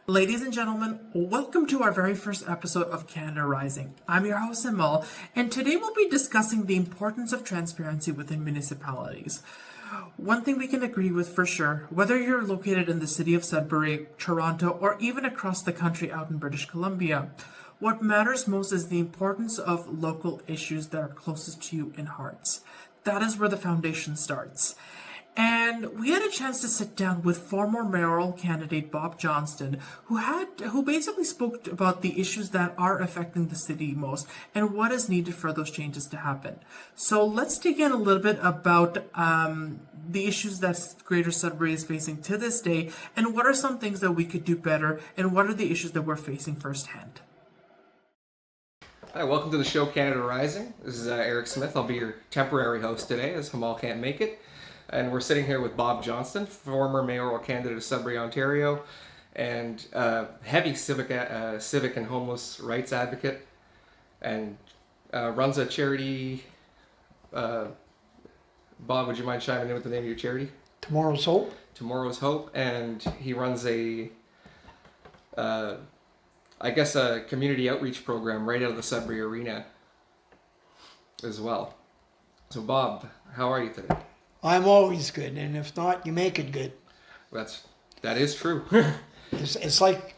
Ladies and gentlemen, welcome to our very first episode of Canada Rising. I'm your host, Amal, and today we'll be discussing the importance of transparency within municipalities. One thing we can agree with for sure, whether you're located in the city of Sudbury, Toronto, or even across the country out in British Columbia, what matters most is the importance of local issues that are closest to you in hearts. That is where the foundation starts. And we had a chance to sit down with former mayoral candidate Bob Johnston, who basically spoke about the issues that are affecting the city most and what is needed for those changes to happen. So let's dig in a little bit about the issues that Greater Sudbury is facing to this day, and what are some things that we could do better, and what are the issues that we're facing firsthand. Hi, welcome to the show Canada Rising. This is Eric Smith. I'll be your temporary host today as Hamal can't make it. And we're sitting here with Bob Johnston, former mayoral candidate of Sudbury, Ontario, and heavy civic and homeless rights advocate, and runs a charity. Bob, would you mind chiming in with the name of your charity? Tomorrow's Hope. Tomorrow's Hope, and he runs a community outreach program right out of the Sudbury arena as well. So Bob, how are you today? I'm always good, and if not, you make it good. That is true. It's like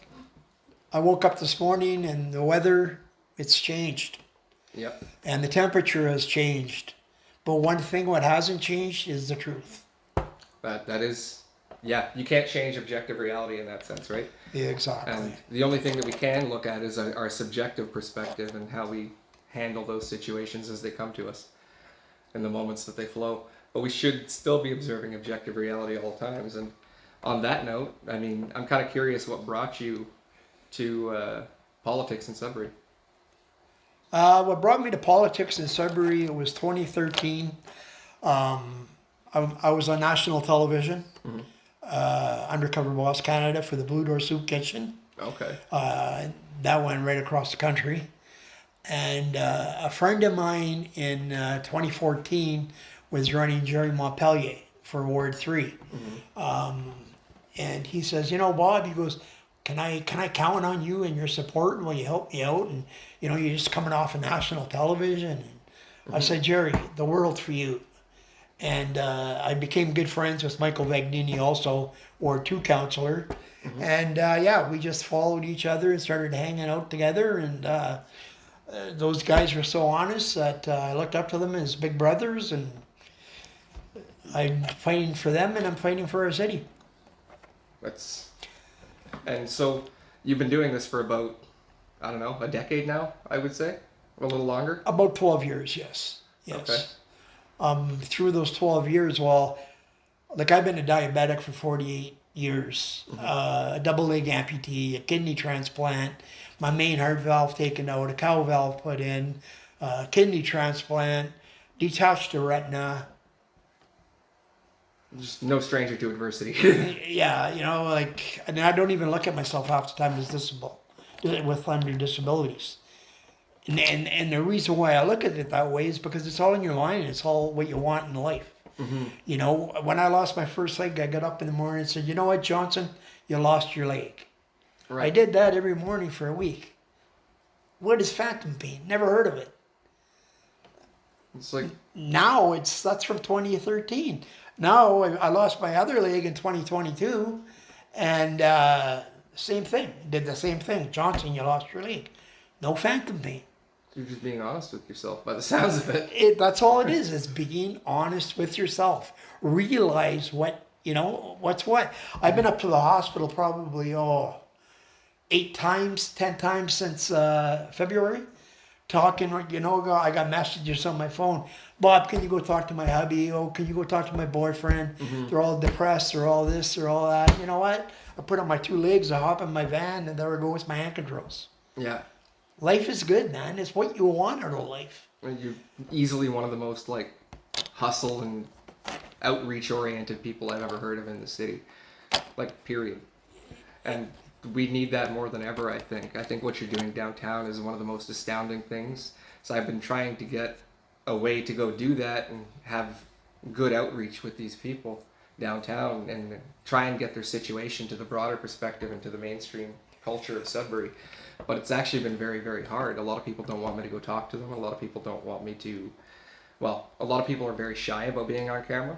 I woke up this morning and the weather, it's changed. Yep. And the temperature has changed. But one thing what hasn't changed is the truth. That is, yeah, you can't change objective reality in that sense, right? Yeah, exactly. And the only thing that we can look at is our subjective perspective and how we handle those situations as they come to us in the moments that they flow. But we should still be observing objective reality at all times. And on that note, I mean, I'm kind of curious what brought you to politics in Sudbury. What brought me to politics in Sudbury, it was 2013. I was on national television, Undercover Boss Canada for the Blue Door Soup Kitchen. Okay. That went right across the country. And a friend of mine in 2014 was running Jerry Montpellier for Ward 3. And he says, Bob, he goes, can I count on you and your support, and will you help me out? And, you're just coming off of national television. And I said, Jerry, the world for you. And I became good friends with Michael Vagnini, also Ward 2 councillor. And we just followed each other and started hanging out together. And those guys were so honest that I looked up to them as big brothers, and I'm fighting for them and I'm fighting for our city. And so you've been doing this for about, I don't know, a decade now, I would say? A little longer? About 12 years, yes. Okay. Through those 12 years, I've been a diabetic for 48 years, a double leg amputee, a kidney transplant, my main heart valve taken out, a cow valve put in, kidney transplant, detached a retina. Just no stranger to adversity. Yeah, and I don't even look at myself half the time as under disabilities. And the reason why I look at it that way is because it's all in your line. It's all what you want in life. When I lost my first leg, I got up in the morning and said, you know what, Johnson, you lost your leg. Right. I did that every morning for a week. What is phantom pain? Never heard of it. It's like now that's from 2013. Now I lost my other leg in 2022, and same thing. Did the same thing. Johnson, you lost your leg. No phantom pain. You're just being honest with yourself by the sounds of it. That's all it is. It's being honest with yourself. Realize what's what. I've been up to the hospital probably 8 times, 10 times since February. Talking, I got messages on my phone. Bob, can you go talk to my hubby? Oh, can you go talk to my boyfriend? They're all depressed. They're all this. They're all that. You know what? I put on my 2 legs. I hop in my van, and there I go with my hand controls. Yeah. Life is good, man. It's what you want out of life. You're easily one of the most hustle and outreach-oriented people I've ever heard of in the city. Period. And we need that more than ever, I think. I think what you're doing downtown is one of the most astounding things. So I've been trying to get a way to go do that and have good outreach with these people. downtown and try and get their situation to the broader perspective and to the mainstream culture of Sudbury. But it's actually been very, very hard. A lot of people don't want me to go talk to them. A lot of people don't want me to, well, a lot of people are very shy about being on camera,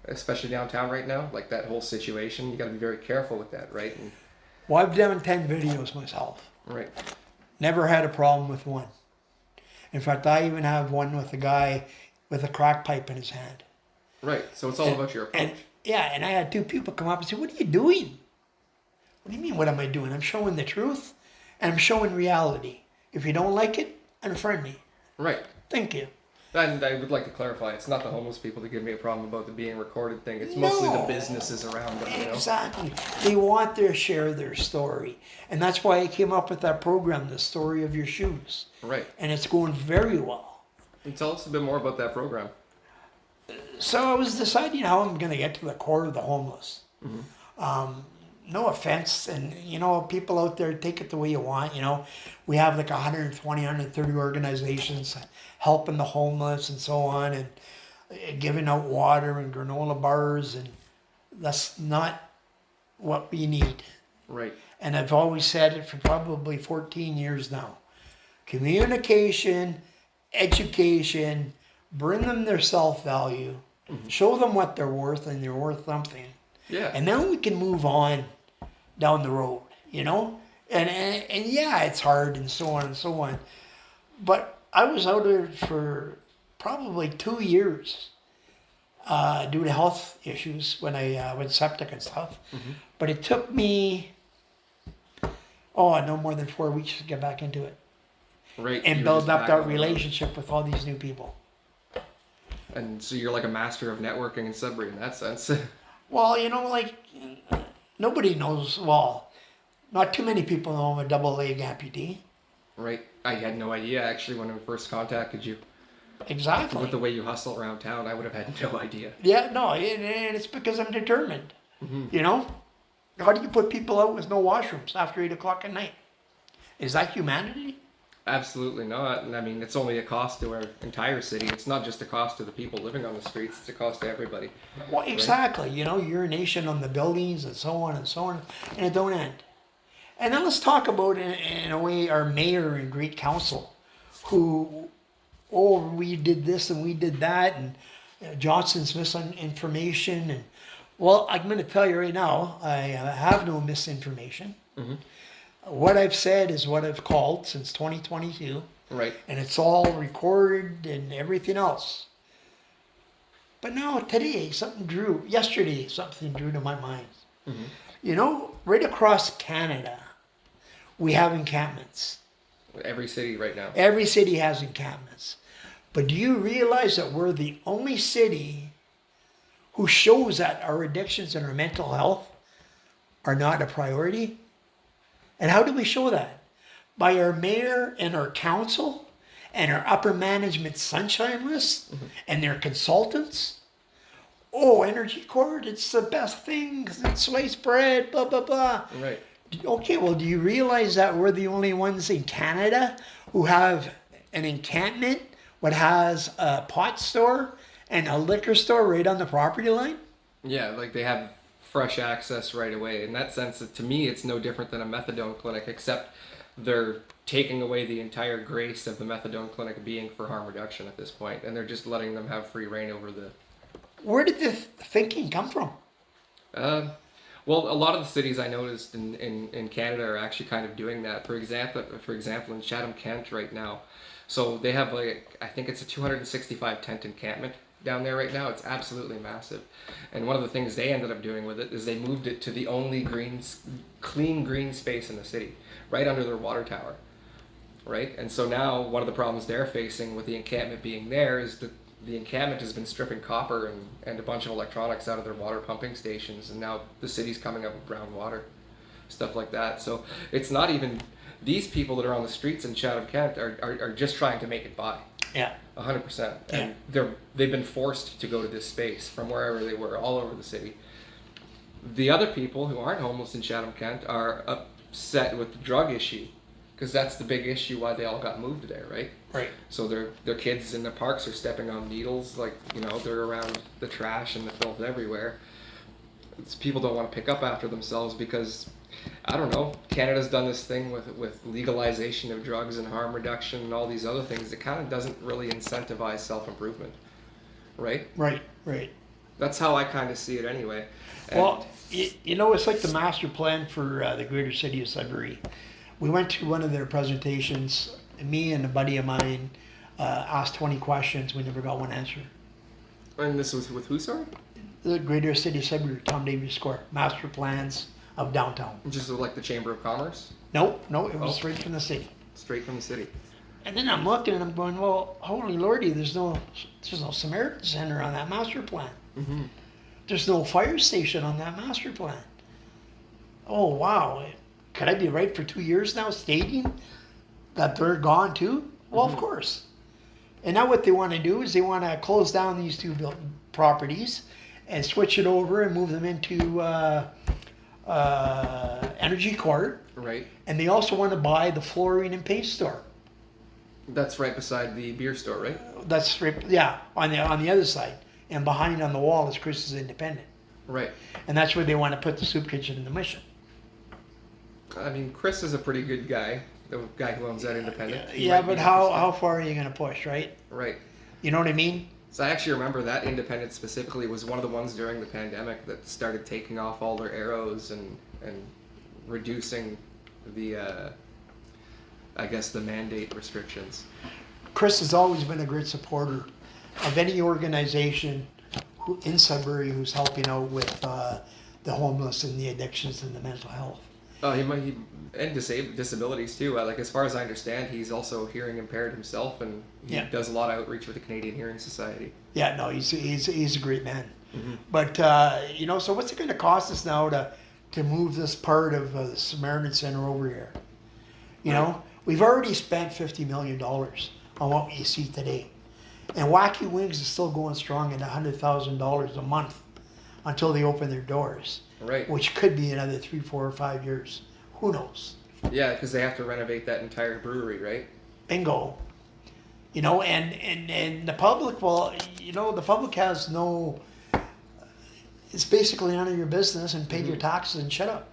especially downtown right now. Like that whole situation, you got to be very careful with that, right? And, Well, I've done 10 videos myself. right. Never had a problem with one. In fact, I even have one with a guy with a crack pipe in his hand. Right. So it's all about your approach. And I had two people come up and say, "What are you doing?" "What do you mean, what am I doing? I'm showing the truth and I'm showing reality. If you don't like it, unfriend me." Right. Thank you. And I would like to clarify, it's not the homeless people that give me a problem about the being recorded thing. It's mostly the No. businesses around them, you know? Exactly. They want to share their story. And that's why I came up with that program, The Story of Your Shoes. Right. And it's going very well. And tell us a bit more about that program. So I was deciding how I'm going to get to the core of the homeless. No offense, and people out there, take it the way you want. We have like 120, 130 organizations helping the homeless and so on, and giving out water and granola bars, and that's not what we need. Right. And I've always said it for probably 14 years now. Communication, education, bring them their self-value, show them what they're worth, and they're worth something. Yeah. And then we can move on down the road, And yeah, it's hard and so on and so on. But I was out there for probably 2 years due to health issues when I went septic and stuff. But it took me, no more than 4 weeks to get back into it. Right. And You were build just up back that on the road. relationship with all these new people. And so you're like a master of networking in Sudbury in that sense. Well, nobody knows, not too many people know I'm a double-leg amputee. Right. I had no idea actually when I first contacted you. Exactly. With the way you hustle around town, I would have had no idea. Yeah, no, and it's because I'm determined. How do you put people out with no washrooms after 8 o'clock at night? Is that humanity? Absolutely not. And I mean, it's only a cost to our entire city. It's not just a cost to the people living on the streets, it's a cost to everybody. Well, exactly. Urination on the buildings and so on, and it don't end. And then let's talk about, in a way, our mayor and great council, who, we did this and we did that, and Johnston's misinformation. And well, I'm going to tell you right now, I have no misinformation. What I've said is what I've called since 2022. Right. And it's all recorded and everything else. But now yesterday something drew to my mind. Right across Canada, we have encampments. Every city right now. Every city has encampments. But do you realize that we're the only city who shows that our addictions and our mental health are not a priority? And how do we show that? By our mayor and our council and our upper management sunshine list and their consultants. Energy Court, it's the best thing, it's sliced bread, blah, blah, blah. Right. Okay, well, do you realize that we're the only ones in Canada who have an encampment that has a pot store and a liquor store right on the property line? Yeah, like they have fresh access right away. In that sense, to me, it's no different than a methadone clinic, except they're taking away the entire grace of the methadone clinic being for harm reduction at this point, and they're just letting them have free reign over the... Where did the thinking come from? Well, a lot of the cities I noticed in Canada are actually kind of doing that. For example, in Chatham-Kent right now, so they have I think it's a 265 tent encampment down there right now. It's absolutely massive. And one of the things they ended up doing with it is they moved it to the only clean green space in the city, right under their water tower. Right? And so now one of the problems they're facing with the encampment being there is that the encampment has been stripping copper and a bunch of electronics out of their water pumping stations, and now the city's coming up with brown water, stuff like that. So it's not even these people that are on the streets in Chatham-Kent are just trying to make it by. Yeah. 100%. And they've been forced to go to this space from wherever they were, all over the city. The other people who aren't homeless in Chatham-Kent are upset with the drug issue, because that's the big issue why they all got moved there, right? Right. So their kids in the parks are stepping on needles, they're around the trash and the filth everywhere. people don't want to pick up after themselves because, I don't know, Canada's done this thing with legalization of drugs and harm reduction and all these other things that kind of doesn't really incentivize self-improvement, right? Right. That's how I kind of see it anyway. And Well, it's like the master plan for the greater city of Sudbury. We went to one of their presentations. Me and a buddy of mine asked 20 questions. We never got one answer. And this was with who, sorry? The greater city of Sudbury, Tom Davies Square, master plans of downtown. Just like the Chamber of Commerce? No, it was Oh. straight from the city. Straight from the city. And then I'm looking and I'm going, well, holy lordy, there's no Samaritan Center on that master plan. Mm-hmm. There's no fire station on that master plan. Oh, wow. Could I be right for 2 years now stating that they're gone too? Well, of course. And now what they want to do is they want to close down these two properties and switch it over and move them into Energy Court. Right. And they also want to buy the flooring and paint store. That's right beside the beer store, right? That's right, yeah, on the other side. And behind on the wall is Chris's Independent. Right. And that's where they want to put the soup kitchen and the mission. I mean, Chris is a pretty good guy, the guy who owns that Independent. He Yeah, might but be how interested. far are you going to push, right? Right. You know what I mean? So I actually remember that Independent specifically was one of the ones during the pandemic that started taking off all their arrows and reducing the, I guess, the mandate restrictions. Chris has always been a great supporter of any organization in Sudbury who's helping out with the homeless and the addictions and the mental health. Oh, and disabilities too. Like as far as I understand, he's also hearing impaired himself, and he does a lot of outreach with the Canadian Hearing Society. Yeah, no, he's a great man. Mm-hmm. But so what's it going to cost us now to move this part of the Samaritan Center over here? You know, we've already spent $50 million on what you see today, and Wacky Wings is still going strong at $100,000 a month until they open their doors. Right. Which could be another 3, 4, or 5 years. Who knows? Yeah, because they have to renovate that entire brewery, right? Bingo. And the public, the public has no, it's basically none of your business, and pay your taxes and shut up.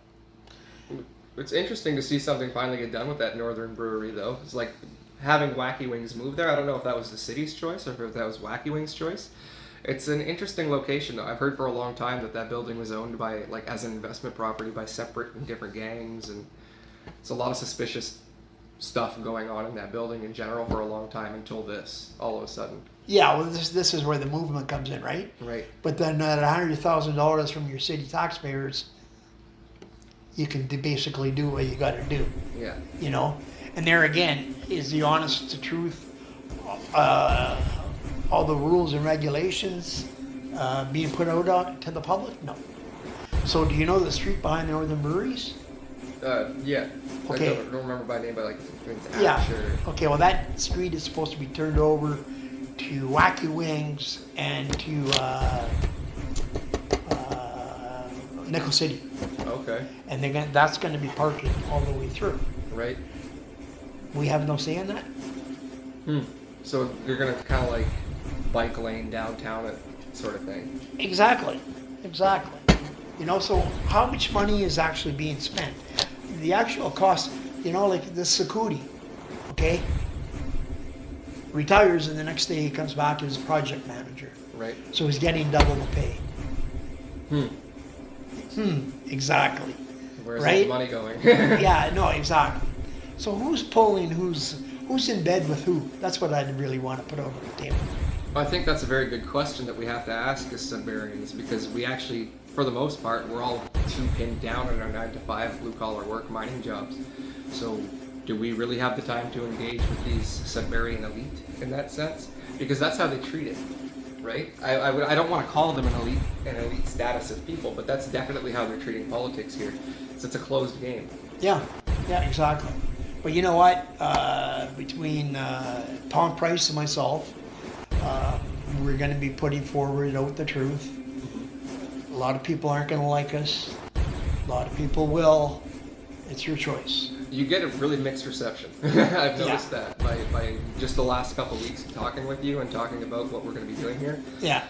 It's interesting to see something finally get done with that Northern Brewery, though. It's like having Wacky Wings move there. I don't know if that was the city's choice or if that was Wacky Wings' choice. It's an interesting location, though. I've heard for a long time that building was owned by, like, as an investment property by separate and different gangs, and it's a lot of suspicious stuff going on in that building in general for a long time until this, all of a sudden. Yeah, well, this is where the movement comes in, right? Right. But then at $100,000 from your city taxpayers, you can basically do what you got to do. Yeah. And there again is the honest to truth. All the rules and regulations being put out to the public? No. So do you know the street behind the Northern Breweries? Yeah. Okay. I don't remember by name, but like it's Yeah. Ash or... Okay, well that street is supposed to be turned over to Wacky Wings and to Nickel City. Okay. And that's going to be parking all the way through. Right. We have no say in that? So you're going to kind of like bike lane downtown sort of thing. Exactly. So how much money is actually being spent? The actual cost, like the Sakudi, okay? Retires and the next day he comes back as project manager. Right. So he's getting double the pay. Exactly. Where's Right? the money going? Yeah, no, exactly. So who's pulling, who's in bed with who? That's what I really want to put over the table. I think that's a very good question that we have to ask as Sudburyans, because we actually, for the most part, we're all too pinned down in our 9-to-5 blue-collar work mining jobs. So do we really have the time to engage with these Sudburyan elite in that sense? Because that's how they treat it, right? I don't want to call them an elite status of people, but that's definitely how they're treating politics here. It's a closed game. Yeah, exactly. But you know what? Between Tom Price and myself, we're going to be putting forward out the truth. A lot of people aren't going to like us. A lot of people will. It's your choice. You get a really mixed reception. I've noticed that by just the last couple of weeks of talking with you and talking about what we're going to be doing here. Yeah.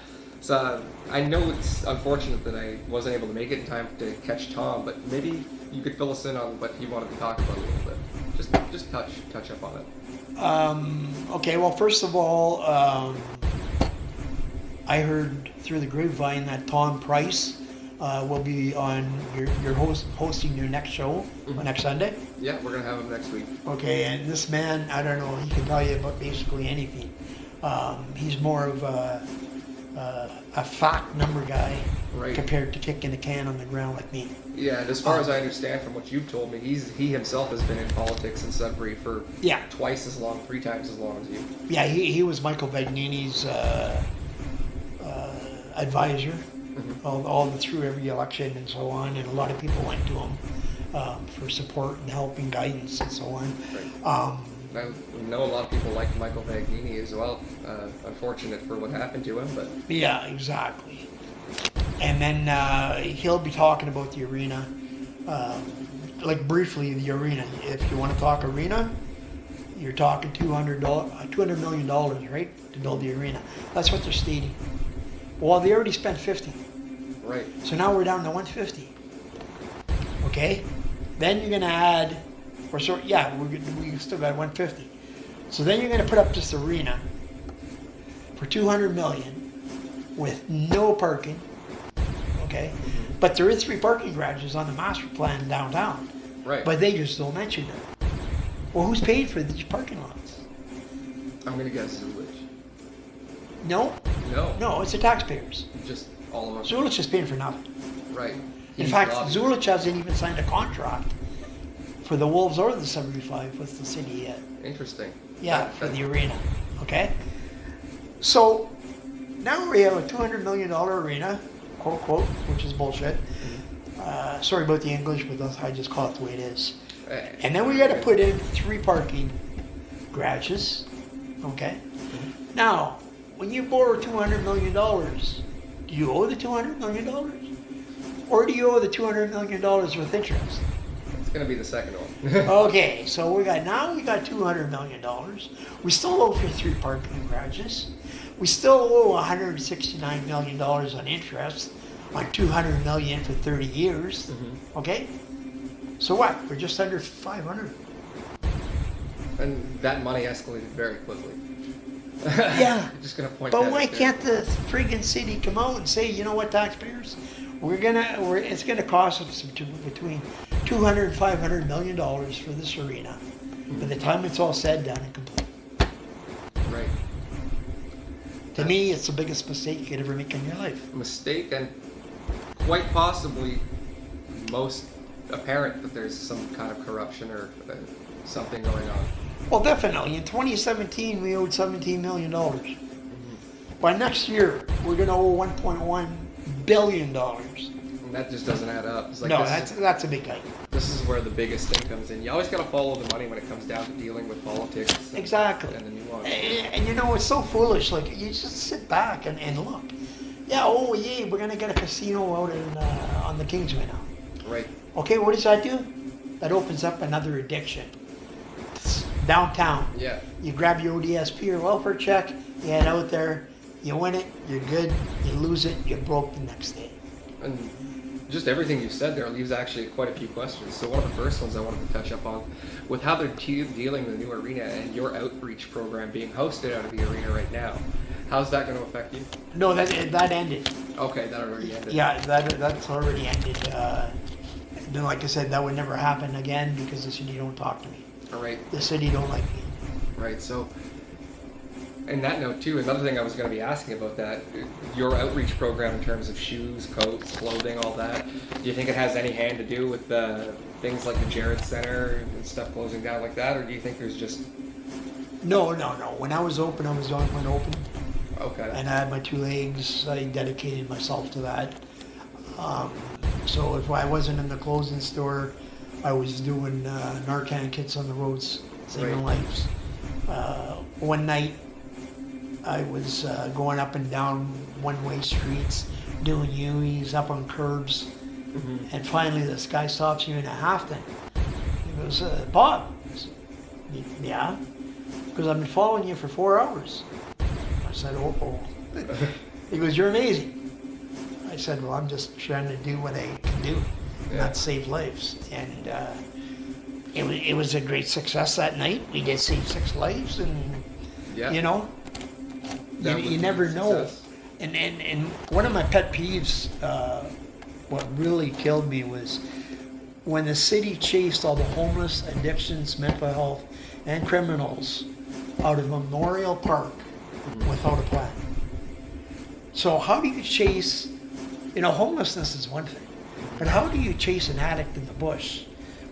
So I know it's unfortunate that I wasn't able to make it in time to catch Tom, but maybe you could fill us in on what he wanted to talk about a little bit. Just touch up on it. Okay, well, first of all, I heard through the grapevine that Tom Price will be on your hosting your next show next Sunday. Yeah, we're gonna have him next week. Okay, and this man, I don't know, he can tell you about basically anything. He's more of a fact number guy compared to kicking the can on the ground like me. Yeah, and as far as I understand from what you've told me, he himself has been in politics in Sudbury for twice as long, 3 times as long as you. Yeah, he was Michael Vagnini's advisor all through every election and so on, and a lot of people went to him for support and help and guidance and so on. Right. I know a lot of people like Michael Vagnini as well. Unfortunate for what happened to him, but yeah, exactly. And then he'll be talking about the arena, like briefly the arena. If you want to talk arena, you're talking $200 million, right, to build the arena. That's what they're stating. Well, they already spent 50. Right. So now we're down to 150. Okay. Then you're gonna add, we still got 150. So then you're gonna put up this arena for 200 million with no parking. Okay. But there is 3 parking garages on the master plan downtown. Right. But they just don't mention it. Well, who's paid for these parking lots? I'm gonna guess Zulich. No, No. it's the taxpayers. Just all of us. Zulich is paying for nothing. Right. In He's fact, lobbying. Zulich hasn't even signed a contract for the Wolves or the 75 with the city yet. Interesting. Yeah, for the arena. Okay? So now we have a $200 million arena, quote, quote, which is bullshit. Sorry about the English, but I just call it the way it is. And then we got to put in 3 parking garages. Okay? Now, when you borrow $200 million, do you owe the $200 million? Or do you owe the $200 million with interest? It's gonna be the second one. Okay, so we got $200 million. We still owe for 3 parking garages. We still owe $169 million on interest on $200 million for 30 years. Okay, so what? We're just under 500. And that money escalated very quickly. Yeah, I'm just gonna point. but that why out there. can't the friggin' city come out and say, you know what, taxpayers, it's gonna cost us between $200 and $500 million for this arena. By the time it's all said, done, and complete. Right. To me, it's the biggest mistake you could ever make in your life. Mistake, and quite possibly most apparent that there's some kind of corruption or something going on. Well, definitely. In 2017, we owed $17 million. By next year, we're going to owe $1.1 billion. And that just doesn't add up. It's like No, this that's a big hike. This is where the biggest thing comes in. You always got to follow the money when it comes down to dealing with politics. Exactly. And the nuance. And you know, it's so foolish. Like, you just sit back and look. Yeah, we're going to get a casino out on the Kingsway now. Right. Okay, what does that do? That opens up another addiction. It's downtown. Yeah. You grab your ODSP or welfare check, you head out there, you win it, you're good, you lose it, you're broke the next day. And just everything you said there leaves actually quite a few questions. So one of the first ones I wanted to touch up on, with how they're dealing with the new arena and your outreach program being hosted out of the arena right now, how's that going to affect you? No, that ended. Okay, that already ended. Yeah, that's already ended. Then, like I said, that would never happen again because the city don't talk to me. All right. The city don't like me. Right. So, and that note too, another thing I was going to be asking about that, your outreach program in terms of shoes, coats, clothing, all that. Do you think it has any hand to do with things like the Jared Center and stuff closing down like that, or do you think there's just? No. When I was open, I was the only one open. Okay. And I had my 2 legs. I dedicated myself to that. So if I wasn't in the clothing store, I was doing Narcan kits on the roads, saving lives. One night, I was going up and down one-way streets, doing U's up on curbs, and finally this guy stops me in a Halfton. He goes, Bob. I said, yeah? Because I've been following you for 4 hours. I said, oh. He goes, "You're amazing." I said, "Well, I'm just trying to do what I can do, not save lives." And it was a great success that night. We did save 6 lives, and you know, you never know. And one of my pet peeves, what really killed me was when the city chased all the homeless, addictions, mental health, and criminals out of Memorial Park without a plan. So how do you chase, homelessness is one thing, but how do you chase an addict in the bush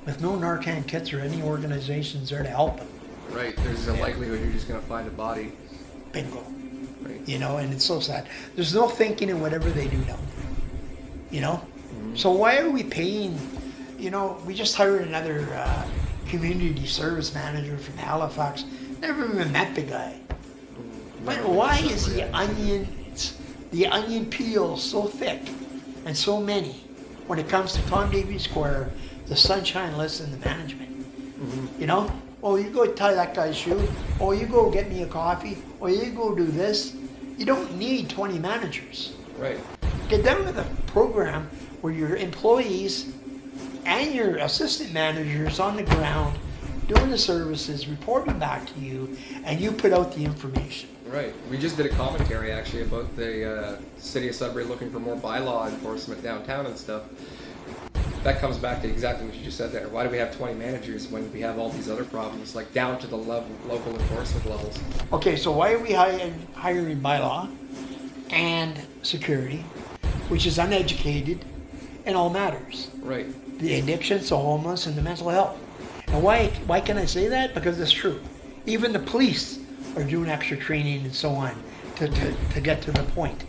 with no Narcan kits or any organizations there to help him? Right, there's a likelihood you're just going to find a body. Bingo. Right. And it's so sad. There's no thinking in whatever they do now. So why are we paying, we just hired another community service manager from Halifax. Never even met the guy. But why is the onion peel so thick and so many when it comes to Tom Davies Square, the Sunshine List, and the management? Oh, you go tie that guy's shoe. Oh, you go get me a coffee. Oh, you go do this. You don't need 20 managers. Right. Get down with a program where your employees and your assistant managers on the ground doing the services, reporting back to you, and you put out the information. Right. We just did a commentary actually about the city of Sudbury looking for more bylaw enforcement downtown and stuff. That comes back to exactly what you just said there. Why do we have 20 managers when we have all these other problems, like down to the local enforcement levels? Okay, so why are we hiring bylaw and security, which is uneducated in all matters? Right. The addictions, the homeless, and the mental health. And why can I say that? Because it's true. Even the police are doing extra training and so on to get to the point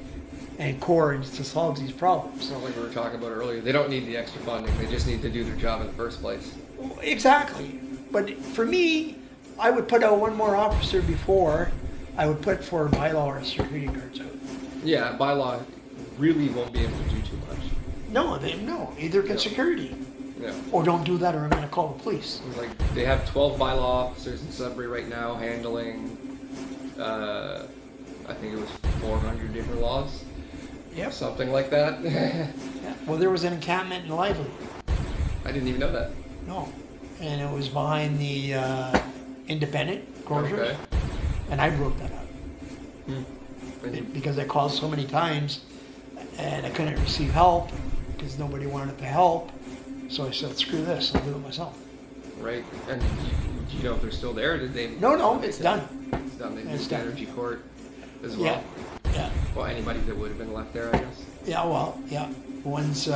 and core and to solve these problems. So like we were talking about earlier, they don't need the extra funding. They just need to do their job in the first place. Exactly. But for me, I would put out one more officer before I would put for bylaw or security guards out. Yeah, bylaw really won't be able to do too much. No, either can security. Yeah. Or don't do that or I'm going to call the police. Like they have 12 bylaw officers in Sudbury right now handling, I think it was 400 different laws. Yep. Something like that. Yeah. Well, there was an encampment in Lively. I didn't even know that. No. And it was behind the independent grocers. Okay. And I broke that up. And Because I called so many times and I couldn't receive help because nobody wanted to help. So I said, screw this, I'll do it myself. right. And do you know if they're still there? Did they? No, it's done. It's done. They moved to done. Energy Court as well. Yeah. Well, anybody that would have been left there, I guess. Yeah. One's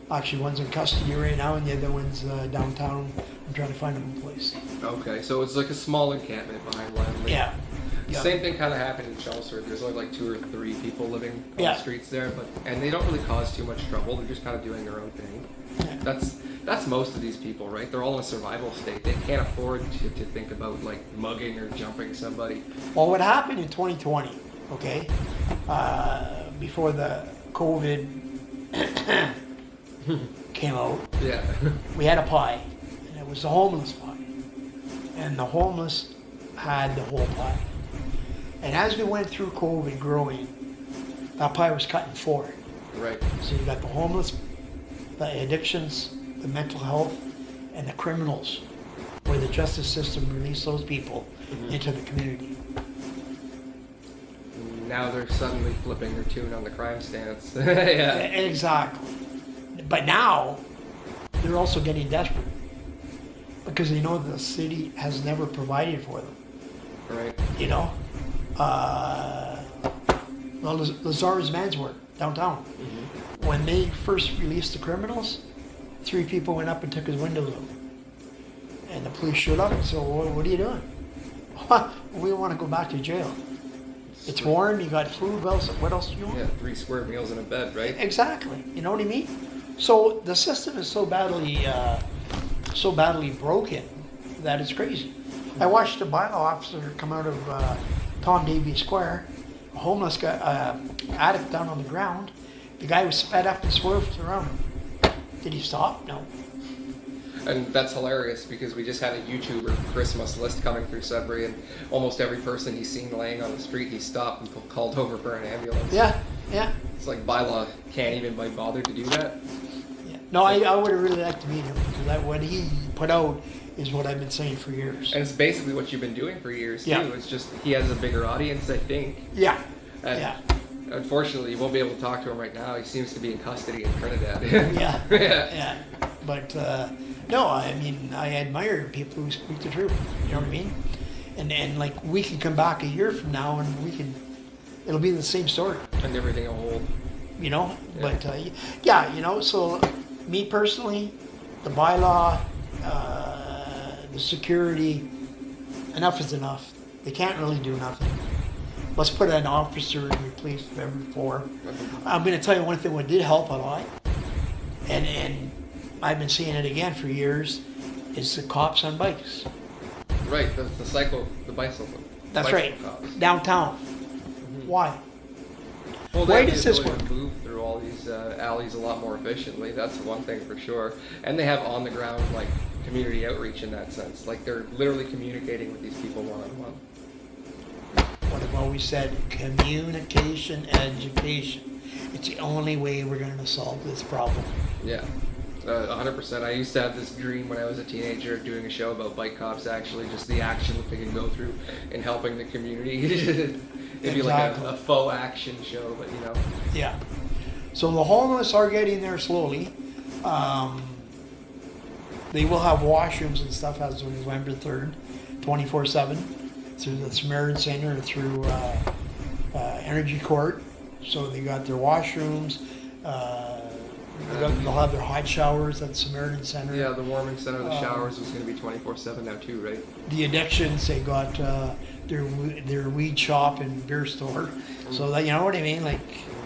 one's in custody right now, and the other one's downtown. I'm trying to find them a place. Okay, so it's like a small encampment behind Landley. Yeah. Same thing kind of happened in Chelmsford. There's only like 2 or 3 people living on the streets there, and they don't really cause too much trouble. They're just kind of doing their own thing. Yeah. That's most of these people, right? They're all in a survival state. They can't afford to think about like mugging or jumping somebody. Well, what happened in 2020, okay, before the COVID came out, Yeah. we had a pie, and it was the homeless pie. And the homeless had the whole pie. And as we went through COVID growing, that pie was cut in 4. Right. So you got the homeless, the addictions, the mental health, and the criminals, where the justice system released those people into the community. Now they're suddenly flipping their tune on the crime stance. Yeah. Exactly. But now, they're also getting desperate because they know the city has never provided for them. Right. You know? Lazar's Mansworth, downtown. When they first released the criminals, 3 people went up and took his windows out. And the police showed up and said, well, what are you doing? We want to go back to jail. It's warm, you got food, what else do you want? Yeah, 3 square meals in a bed, right? Exactly. You know what I mean? So the system is so badly broken that it's crazy. I watched a bylaw officer come out of Tom Davies Square, a homeless guy, addict down on the ground. The guy was sped up and swerved around him. Did he stop? No. And that's hilarious because we just had a YouTuber Christmas list coming through Sudbury, and almost every person he's seen laying on the street, he stopped and called over for an ambulance. Yeah, yeah. It's like by law, can't even be bothered to do that. Yeah. No, I would have really liked to meet him because what he put out is what I've been saying for years. And it's basically what you've been doing for years, too. Yeah. It's just he has a bigger audience, I think. Yeah, And yeah. unfortunately, you won't be able to talk to him right now. He seems to be in custody in Trinidad. Yeah, Yeah. yeah. But no, I mean, I admire people who speak the truth. You know what I mean? And like we can come back a year from now and it'll be the same story. And everything will hold. You know, Yeah. but yeah, you know. So me personally, the bylaw, the security, enough is enough. They can't really do nothing. Let's put an officer in replace of every 4. I'm going to tell you one thing what did help a lot, and I've been seeing it again for years, is the cops on bikes. Right, the bicycle. That's bicycle right, cops. downtown. Why? Well, Why they does have this the ability work? to move through all these alleys a lot more efficiently. That's one thing for sure. And they have on the ground like community outreach in that sense. Like they're literally communicating with these people one-on-one. What I've always said, communication, education. It's the only way we're going to solve this problem. Yeah, 100%. I used to have this dream when I was a teenager of doing a show about bike cops, actually, just the action that they can go through in helping the community. It'd be like Exactly. a faux action show, but you know. Yeah. So the homeless are getting there slowly. They will have washrooms and stuff as of November 3rd, 24/7, through the Samaritan Center, through Energy Court. So they got their washrooms. They'll have their hot showers at the Samaritan Center. Yeah, the warming center, the showers was going to be 24/7 now too, right? The addictions, they got their weed shop and beer store. So that, you know what I mean? Like,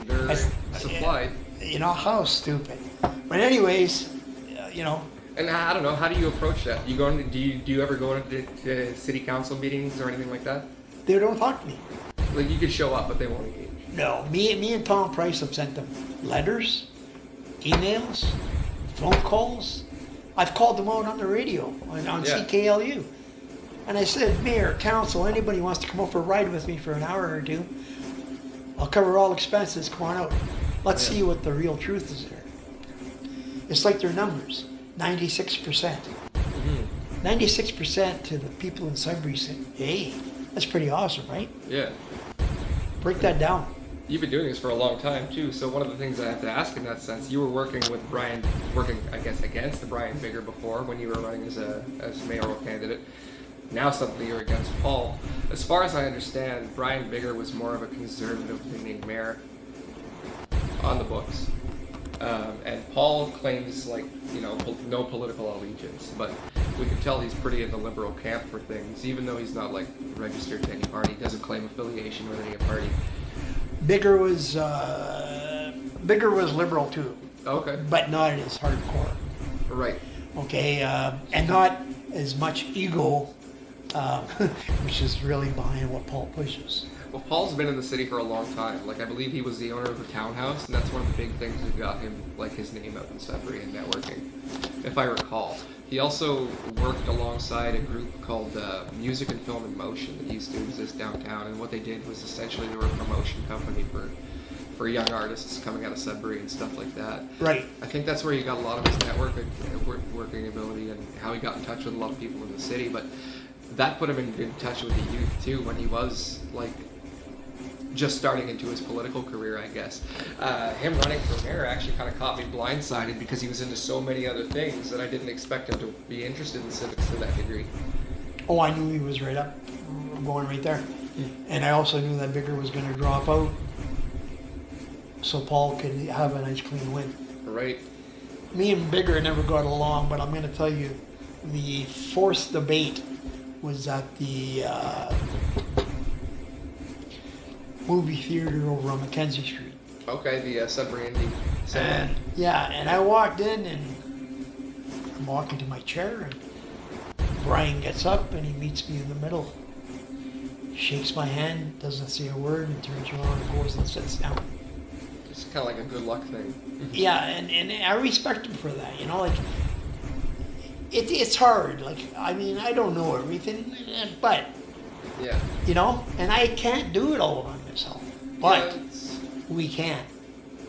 They're that's- supplied. you know, how stupid. But anyways, you know, And I don't know, how do you approach that? Do you ever go to city council meetings or anything like that? they don't talk to me. Like you could show up, but they won't engage. No, me and Tom Price have sent them letters, emails, phone calls. I've called them out on the radio, on Yeah. CKLU. And I said, Mayor, council, anybody wants to come out for a ride with me for an hour or 2, I'll cover all expenses, come on out. Let's Yeah. see what the real truth is there. It's like their numbers, 96%. 96% to the people in Sudbury said, hey, that's pretty awesome, right? Yeah. Break that down. You've been doing this for a long time too, so one of the things I have to ask in that sense, you were working I guess against Brian Bigger before when you were running as mayoral candidate. Now suddenly you're against Paul. As far as I understand, Brian Bigger was more of a conservative-leaning mayor on the books. And Paul claims no political allegiance, but we can tell he's pretty in the liberal camp for things, even though he's not registered to any party, doesn't claim affiliation with any party. Bigger was liberal too, Okay, but not as hardcore. right. Okay, and not as much ego, which is really behind what Paul pushes. Well, Paul's been in the city for a long time. I believe he was the owner of the townhouse, and that's one of the big things that got him, his name out in Sudbury and networking, if I recall. He also worked alongside a group called Music and Film in Motion that used to exist downtown, and what they did was essentially they were a promotion company for young artists coming out of Sudbury and stuff like that. Right. I think that's where he got a lot of his working ability and how he got in touch with a lot of people in the city, but that put him in good touch with the youth too when he was just starting into his political career, I guess. Him running for mayor actually kind of caught me blindsided because he was into so many other things that I didn't expect him to be interested in civics to that degree. Oh, I knew he was right up, going right there. And I also knew that Bigger was going to drop out so Paul could have a nice clean win. Right. Me and Bigger never got along, but I'm going to tell you, the fourth debate was at the movie theater over on Mackenzie Street. Okay, the Sudbury Indie Cinema. And I walked in and I'm walking to my chair and Brian gets up and he meets me in the middle. Shakes my hand, doesn't say a word, and turns around and goes and sits down. It's kind of like a good luck thing. Yeah, and I respect him for that. it's hard. Like, I mean, I don't know everything, but, Yeah. you know, and I can't do it all by myself. But Yeah, it's- we can.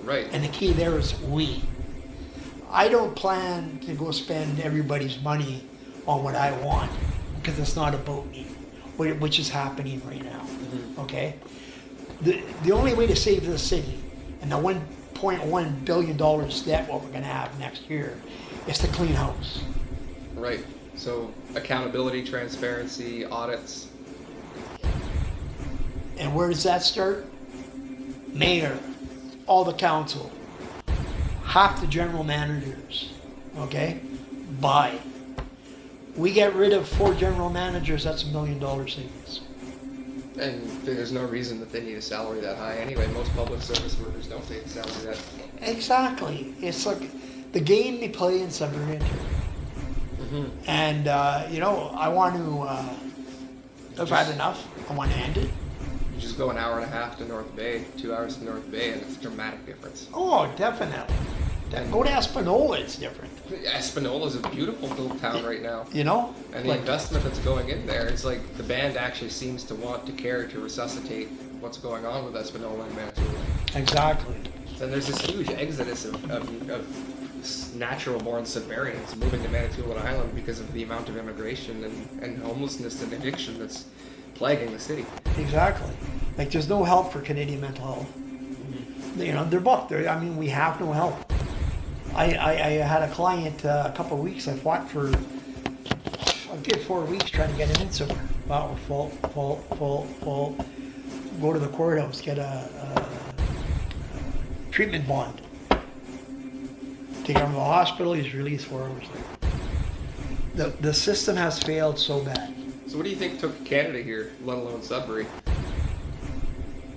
right. And the key there is we. I don't plan to go spend everybody's money on what I want because it's not about me, which is happening right now. Okay? The only way to save the city and the $1.1 billion debt what we're going to have next year is to clean house. Right. So accountability, transparency, audits. And where does that start? Mayor, all the council, half the general managers, okay? Buy. We get rid of 4 general managers, that's $1 million savings. And there's no reason that they need a salary that high anyway. Most public service workers don't take a salary that. Exactly. It's like the game they play in Sudbury. And, you know, I want to, I've had enough. I want to end it. You just go an hour and a half to North Bay, 2 hours to North Bay, and it's a dramatic difference. Oh, definitely. Go to Espanola, it's different. Espanola is a beautiful little town right now. You know? And the Like, investment that's going in there, it's like the band actually seems to want to care to resuscitate what's going on with Espanola and Manitoula. exactly. And there's this huge exodus of natural-born Sudburyans moving to Manitoulin Island because of the amount of immigration and homelessness and addiction that's plaguing the city. Exactly. Like, there's no help for Canadian mental health. You know, they're booked. I mean, we have no help. I had a client a couple of weeks. I fought for a good 4 weeks trying to get him in somewhere. Wow, full. Go to the courthouse, get a treatment bond. Take him to the hospital. He's released 4 hours later. The system has failed so bad. So what do you think took Canada here, let alone Sudbury?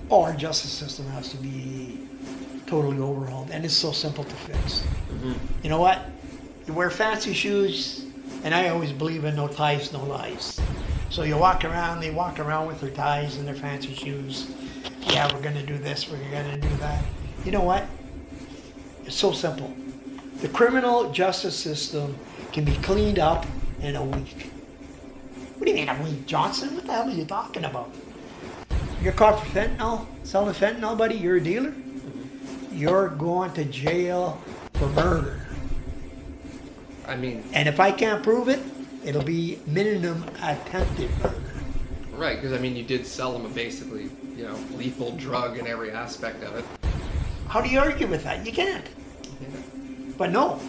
Oh, our justice system has to be totally overhauled, and it's so simple to fix. You know what? You wear fancy shoes, and I always believe in no ties, no lies. So you walk around, they walk around with their ties and their fancy shoes. Yeah, we're going to do this, we're going to do that. You know what? It's so simple. The criminal justice system can be cleaned up in a week. What do you mean a week, Johnson? What the hell are you talking about? You're caught for fentanyl, selling fentanyl, buddy, you're a dealer. You're going to jail for murder. I mean, And if I can't prove it, it'll be minimum attempted murder. right, because I mean, you did sell them a basically, you know, lethal drug in every aspect of it. How do you argue with that? You can't. Yeah. But no.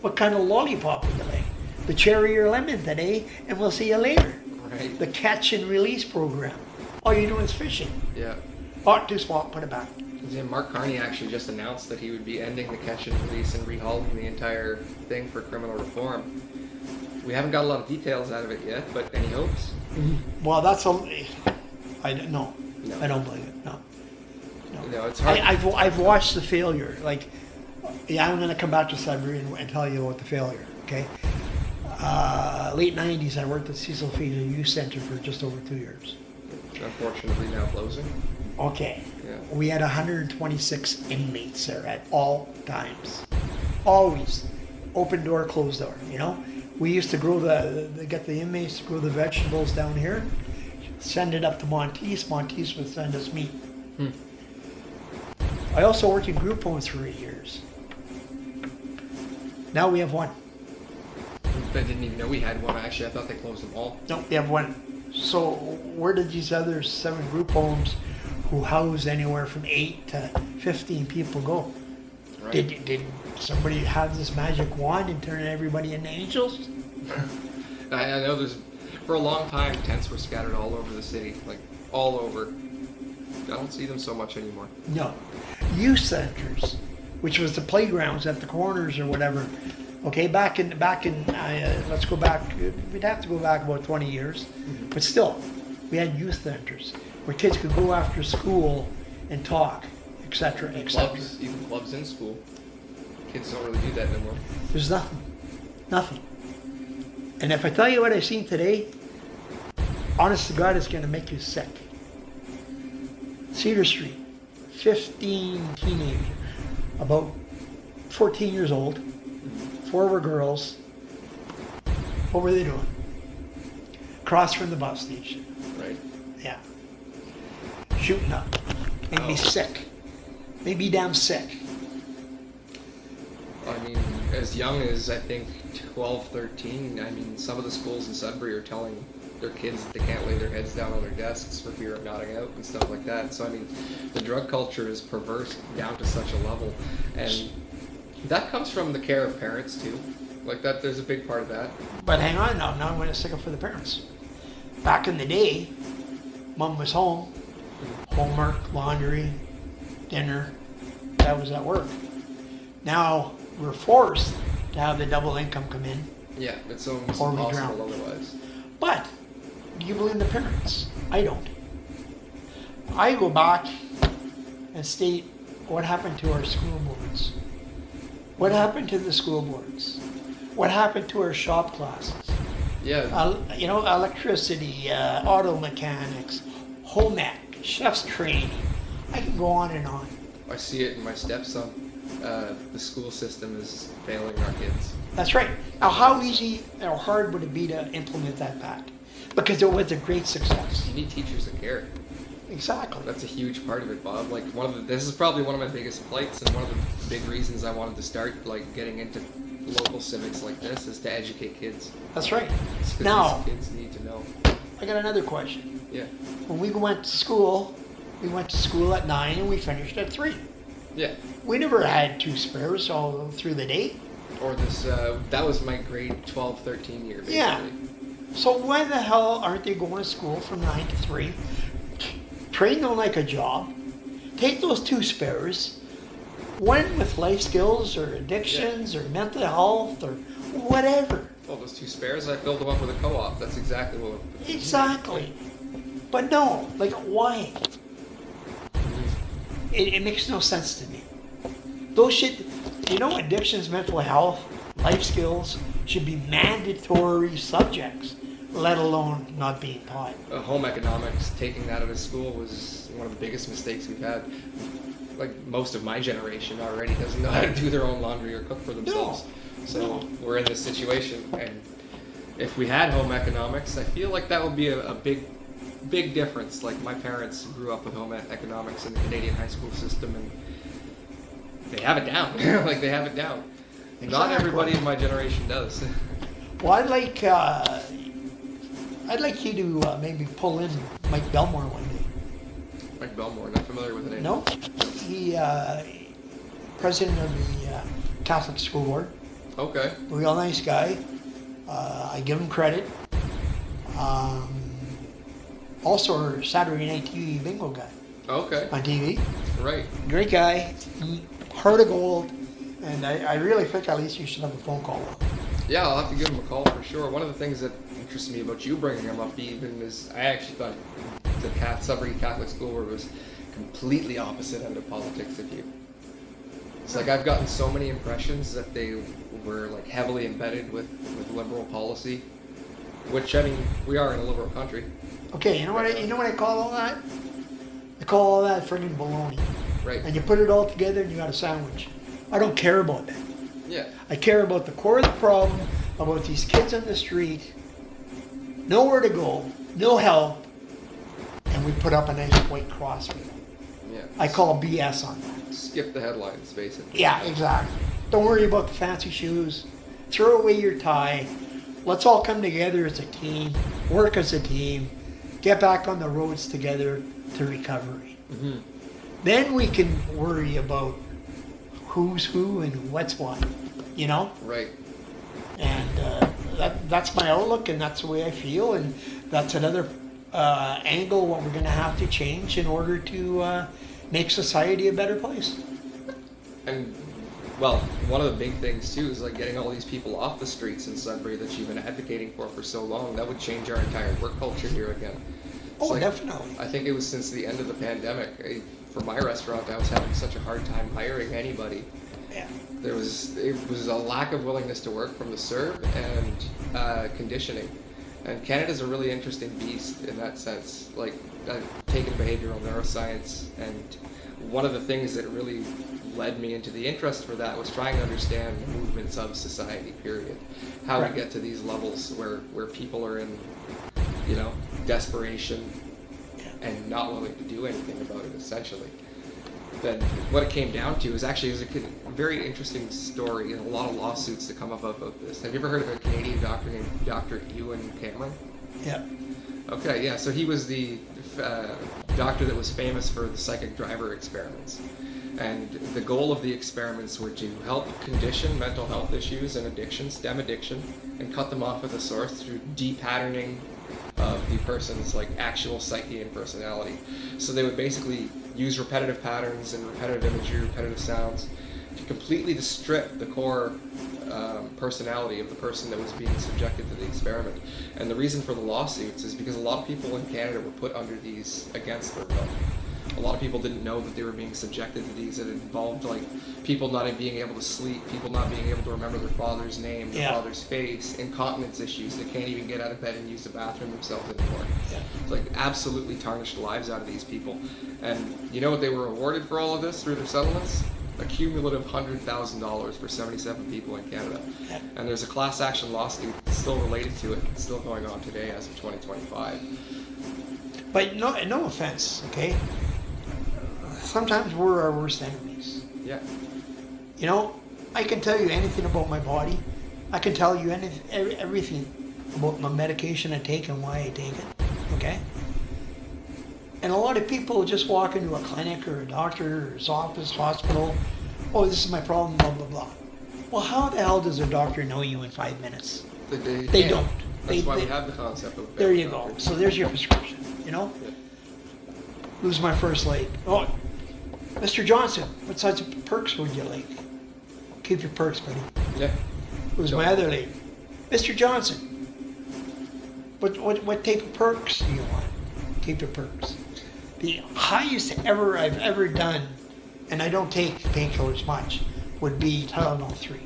What kind of lollipop would you like? The cherry or lemon today, and we'll see you later. Right. The catch and release program. All you're doing is fishing. Yeah. Oh, too small, put it back. Yeah, Mark Carney actually just announced that he would be ending the catch and release and rehauling the entire thing for criminal reform. We haven't got a lot of details out of it yet, but any hopes? Well, that's a. No. No. I don't believe it. No. No, it's hard. I've watched the failure. Like, yeah, I'm going to come back to Sudbury and tell you about the failure. Okay. Late '90s, I worked at Cecil Feeder Youth Center for just over 2 years. Unfortunately now closing. Okay. Yeah. We had 126 inmates there at all times. Always. Open door, closed door, you know? We used to grow get the inmates to grow the vegetables down here, send it up to Monteith. Monteith would send us meat. I also worked in group homes for 8 years. Now we have one. I didn't even know we had one. Actually, I thought they closed them all. No, we have one. So where did these other 7 group homes who house anywhere from 8 to 15 people go? Right. Did somebody have this magic wand and turn everybody into angels? I know there's, for a long time, tents were scattered all over the city, like all over. I don't see them so much anymore. No. Youth centers, which was the playgrounds at the corners or whatever. Okay, back in let's go back. We'd have to go back about 20 years, but still, we had youth centers where kids could go after school and talk, etc., etc. Clubs, even clubs in school. Kids don't really do that anymore. There's nothing. And if I tell you what I've seen today, honest to God, it's going to make you sick. Cedar Street, 15 teenagers, about 14 years old. 4 were girls. What were they doing? Across from the bus station. Right. Yeah. Shooting up. Made me sick. Made me damn sick. I mean, as young as, I think, 12, 13, I mean, some of the schools in Sudbury are telling their kids that they can't lay their heads down on their desks for fear of nodding out and stuff like that. So, I mean, the drug culture is perverse down to such a level. And that comes from the care of parents, too. Like, that, there's a big part of that. But hang on now I'm going to stick up for the parents. Back in the day, mom was home, homework, laundry, dinner, that was at work. Now we're forced to have the double income come in. Yeah, it's almost Or we impossible drown. otherwise. But do you blame the parents? I don't. I go back and state what happened to our school boards. What happened to the school boards? What happened to our shop classes? Yeah. Electricity, auto mechanics, home ec, chef's training. I can go on and on. I see it in my stepson. The school system is failing our kids. That's right. Now, how easy or hard would it be to implement that back? Because it was a great success. You need teachers that care. Exactly. That's a huge part of it, Bob. Like this is probably one of my biggest plights, and one of the big reasons I wanted to start like getting into local civics like this is to educate kids. That's right. It's 'cause Now, these kids need to know. I got another question. Yeah. When we went to school at 9 and we finished at 3. Yeah. We never had 2 spares all through the day. Or this. That was my grade 12, 13 year. Basically. Yeah. So why the hell aren't they going to school from 9 to 3? Train them like a job. Take those 2 spares. One with life skills or addictions or mental health or whatever. Well, those 2 spares, I filled them up with a co-op. That's exactly what. Exactly. But no, like why? It makes no sense to me. Those shit, addictions, mental health, life skills should be mandatory subjects, let alone not being taught. Home economics, taking that out of school was one of the biggest mistakes we've had. Like most of my generation already doesn't know how to do their own laundry or cook for themselves. So we're in this situation, and if we had home economics, I feel like that would be a big difference. Like my parents grew up with home economics in the Canadian high school system, and they have it down. Like they have it down. Exactly. Not everybody in my generation does. Well, I'd like you to maybe pull in Mike Belmore one day. Mike Belmore, not familiar with the name. No, he president of the Catholic School Board. Okay. Real nice guy. I give him credit. Also, our Saturday Night TV bingo guy Okay. on TV. Right. Great guy, heart of gold, and I really think at least you should have a phone call with him. Yeah, I'll have to give him a call for sure. One of the things that interests me about you bringing him up even is I actually thought the Sudbury Catholic School Board was completely opposite end of politics of you. It's like I've gotten so many impressions that they were like heavily embedded with liberal policy, which I mean we are in a liberal country. Okay, you know what I call all that? I call all that friggin' baloney. Right. And you put it all together and you got a sandwich. I don't care about that. Yeah. I care about the core of the problem, about these kids on the street, nowhere to go, no help, and we put up a nice white cross with them. Yeah. I call BS on that. Skip the headlines, basically. Yeah, exactly. Don't worry about the fancy shoes. Throw away your tie. Let's all come together as a team, work as a team, get back on the roads together to recovery. Mm-hmm. Then we can worry about who's who and what's what, Right. And that's my outlook, and that's the way I feel, and that's another angle what we're going to have to change in order to make society a better place. And well, one of the big things too is like getting all these people off the streets in Sudbury that you've been advocating for so long. That would change our entire work culture here again. It's like, Definitely. I think it was since the end of the pandemic. For my restaurant, I was having such a hard time hiring anybody. Yeah. It was a lack of willingness to work from the serve and conditioning. And Canada's a really interesting beast in that sense. Like I've taken behavioral neuroscience, and one of the things that really led me into the interest for that was trying to understand the movements of society, period. How we get to these levels where people are in, desperation and not willing to do anything about it, essentially. Then what it came down to is actually a very interesting story and a lot of lawsuits that come up about this. Have you ever heard of a Canadian doctor named Dr. Ewan Cameron? Yeah. Okay, yeah, so he was the doctor that was famous for the psychic driver experiments. And the goal of the experiments were to help condition mental health issues and addiction, stem addiction, and cut them off at the source through de-patterning of the person's actual psyche and personality. So they would basically use repetitive patterns and repetitive imagery, repetitive sounds to completely strip the core personality of the person that was being subjected to the experiment. And the reason for the lawsuits is because a lot of people in Canada were put under these against their will. A lot of people didn't know that they were being subjected to these. It involved people not being able to sleep, people not being able to remember their father's name, their father's face, incontinence issues. They can't even get out of bed and use the bathroom themselves anymore. It's absolutely tarnished the lives out of these people. And you know what they were awarded for all of this through their settlements? A cumulative $100,000 for 77 people in Canada. And there's a class action lawsuit still related to it. It's still going on today as of 2025. But no offense, okay? Sometimes we're our worst enemies. Yeah. I can tell you anything about my body. I can tell you everything about my medication I take and why I take it, okay? And a lot of people just walk into a clinic or a doctor's office, hospital, oh, this is my problem, blah, blah, blah. Well, how the hell does a doctor know you in 5 minutes? They don't. That's why we have the concept of there you go. So there's your prescription, Yeah. Lose my first leg. Oh, Mr. Johnston, what size of perks would you like? Keep your perks, buddy. Yeah. Lose my other leg. Mr. Johnston, what type of perks do you want? Keep your perks. The highest I've ever done, and I don't take painkillers much, would be Tylenol 3.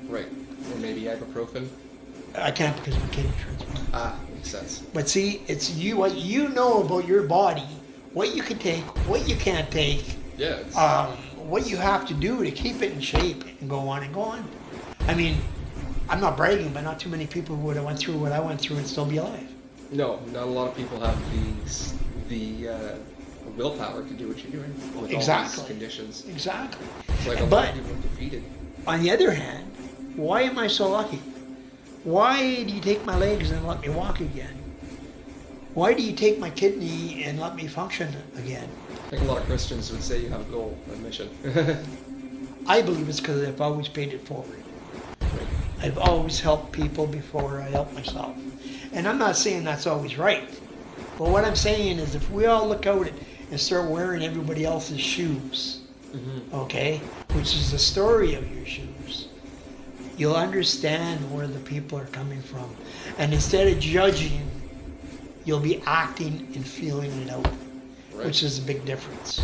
Right. Or maybe ibuprofen. I can't because of my kidney transplant. Ah, makes sense. But see, it's what you know about your body, what you can take, what you can't take, what you have to do to keep it in shape and go on and go on. I mean, I'm not bragging, but not too many people would have went through what I went through and still be alive. No, not a lot of people have the willpower to do what you're doing with all these conditions. Exactly. It's a lot of people are defeated. On the other hand, why am I so lucky? Why do you take my legs and let me walk again? Why do you take my kidney and let me function again? I think a lot of Christians would say you have a goal, a mission. I believe it's because I've always paid it forward. Right. I've always helped people before I help myself. And I'm not saying that's always right. But what I'm saying is if we all look out and start wearing everybody else's shoes, okay, which is the story of your shoes, you'll understand where the people are coming from. And instead of judging, you'll be acting and feeling it out, which is a big difference.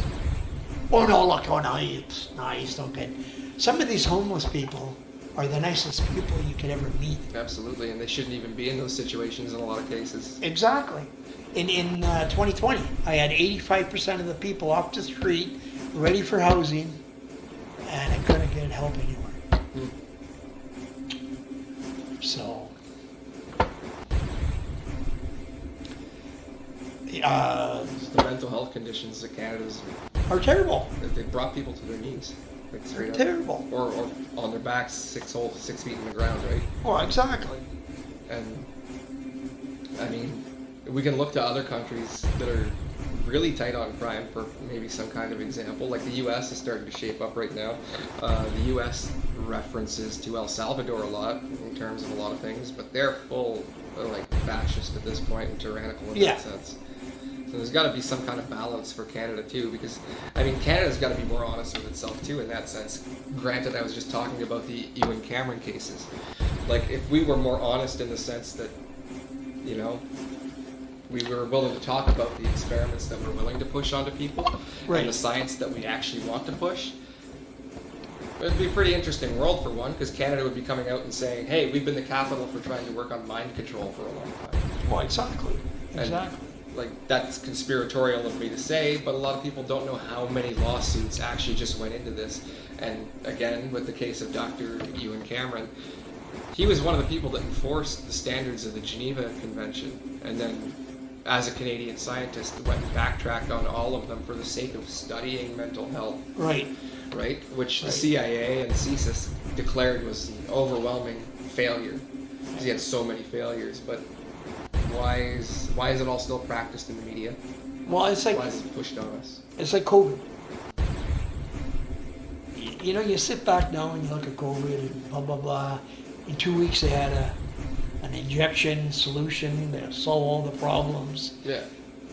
Oh no, look, oh nice, okay. Some of these homeless people are the nicest people you could ever meet. Absolutely, and they shouldn't even be in those situations in a lot of cases. Exactly. In 2020, I had 85% of the people off the street, ready for housing, and I couldn't get help anywhere. So, the mental health conditions that Canada's are terrible. They brought people to their knees, straight up. Terrible. Or on their backs, 6 feet in the ground, right? Oh, exactly. And I mean, we can look to other countries that are really tight on crime for maybe some kind of example. Like the U.S. is starting to shape up right now. The U.S. references to El Salvador a lot in terms of a lot of things, but they're full fascist at this point and tyrannical in that sense. So there's got to be some kind of balance for Canada too, because I mean Canada's got to be more honest with itself too in that sense. Granted, I was just talking about the Ewan Cameron cases. Like if we were more honest in the sense that, we were willing to talk about the experiments that we're willing to push onto people, and the science that we actually want to push, it'd be a pretty interesting world for one, because Canada would be coming out and saying, hey, we've been the capital for trying to work on mind control for a long time. Well, exactly. And, like, that's conspiratorial of me to say, but a lot of people don't know how many lawsuits actually just went into this. And again, with the case of Dr. Ewan Cameron, he was one of the people that enforced the standards of the Geneva Convention, and then as a Canadian scientist went and backtracked on all of them for the sake of studying mental health. Right. Right? Which the CIA and CSIS declared was an overwhelming failure. Because he had so many failures. But why is it all still practiced in the media? Well, it's like, why is it pushed on us? it's like COVID. You know, you sit back now and you look at COVID and blah, blah, blah. In 2 weeks they had an injection solution that solve all the problems. Yeah.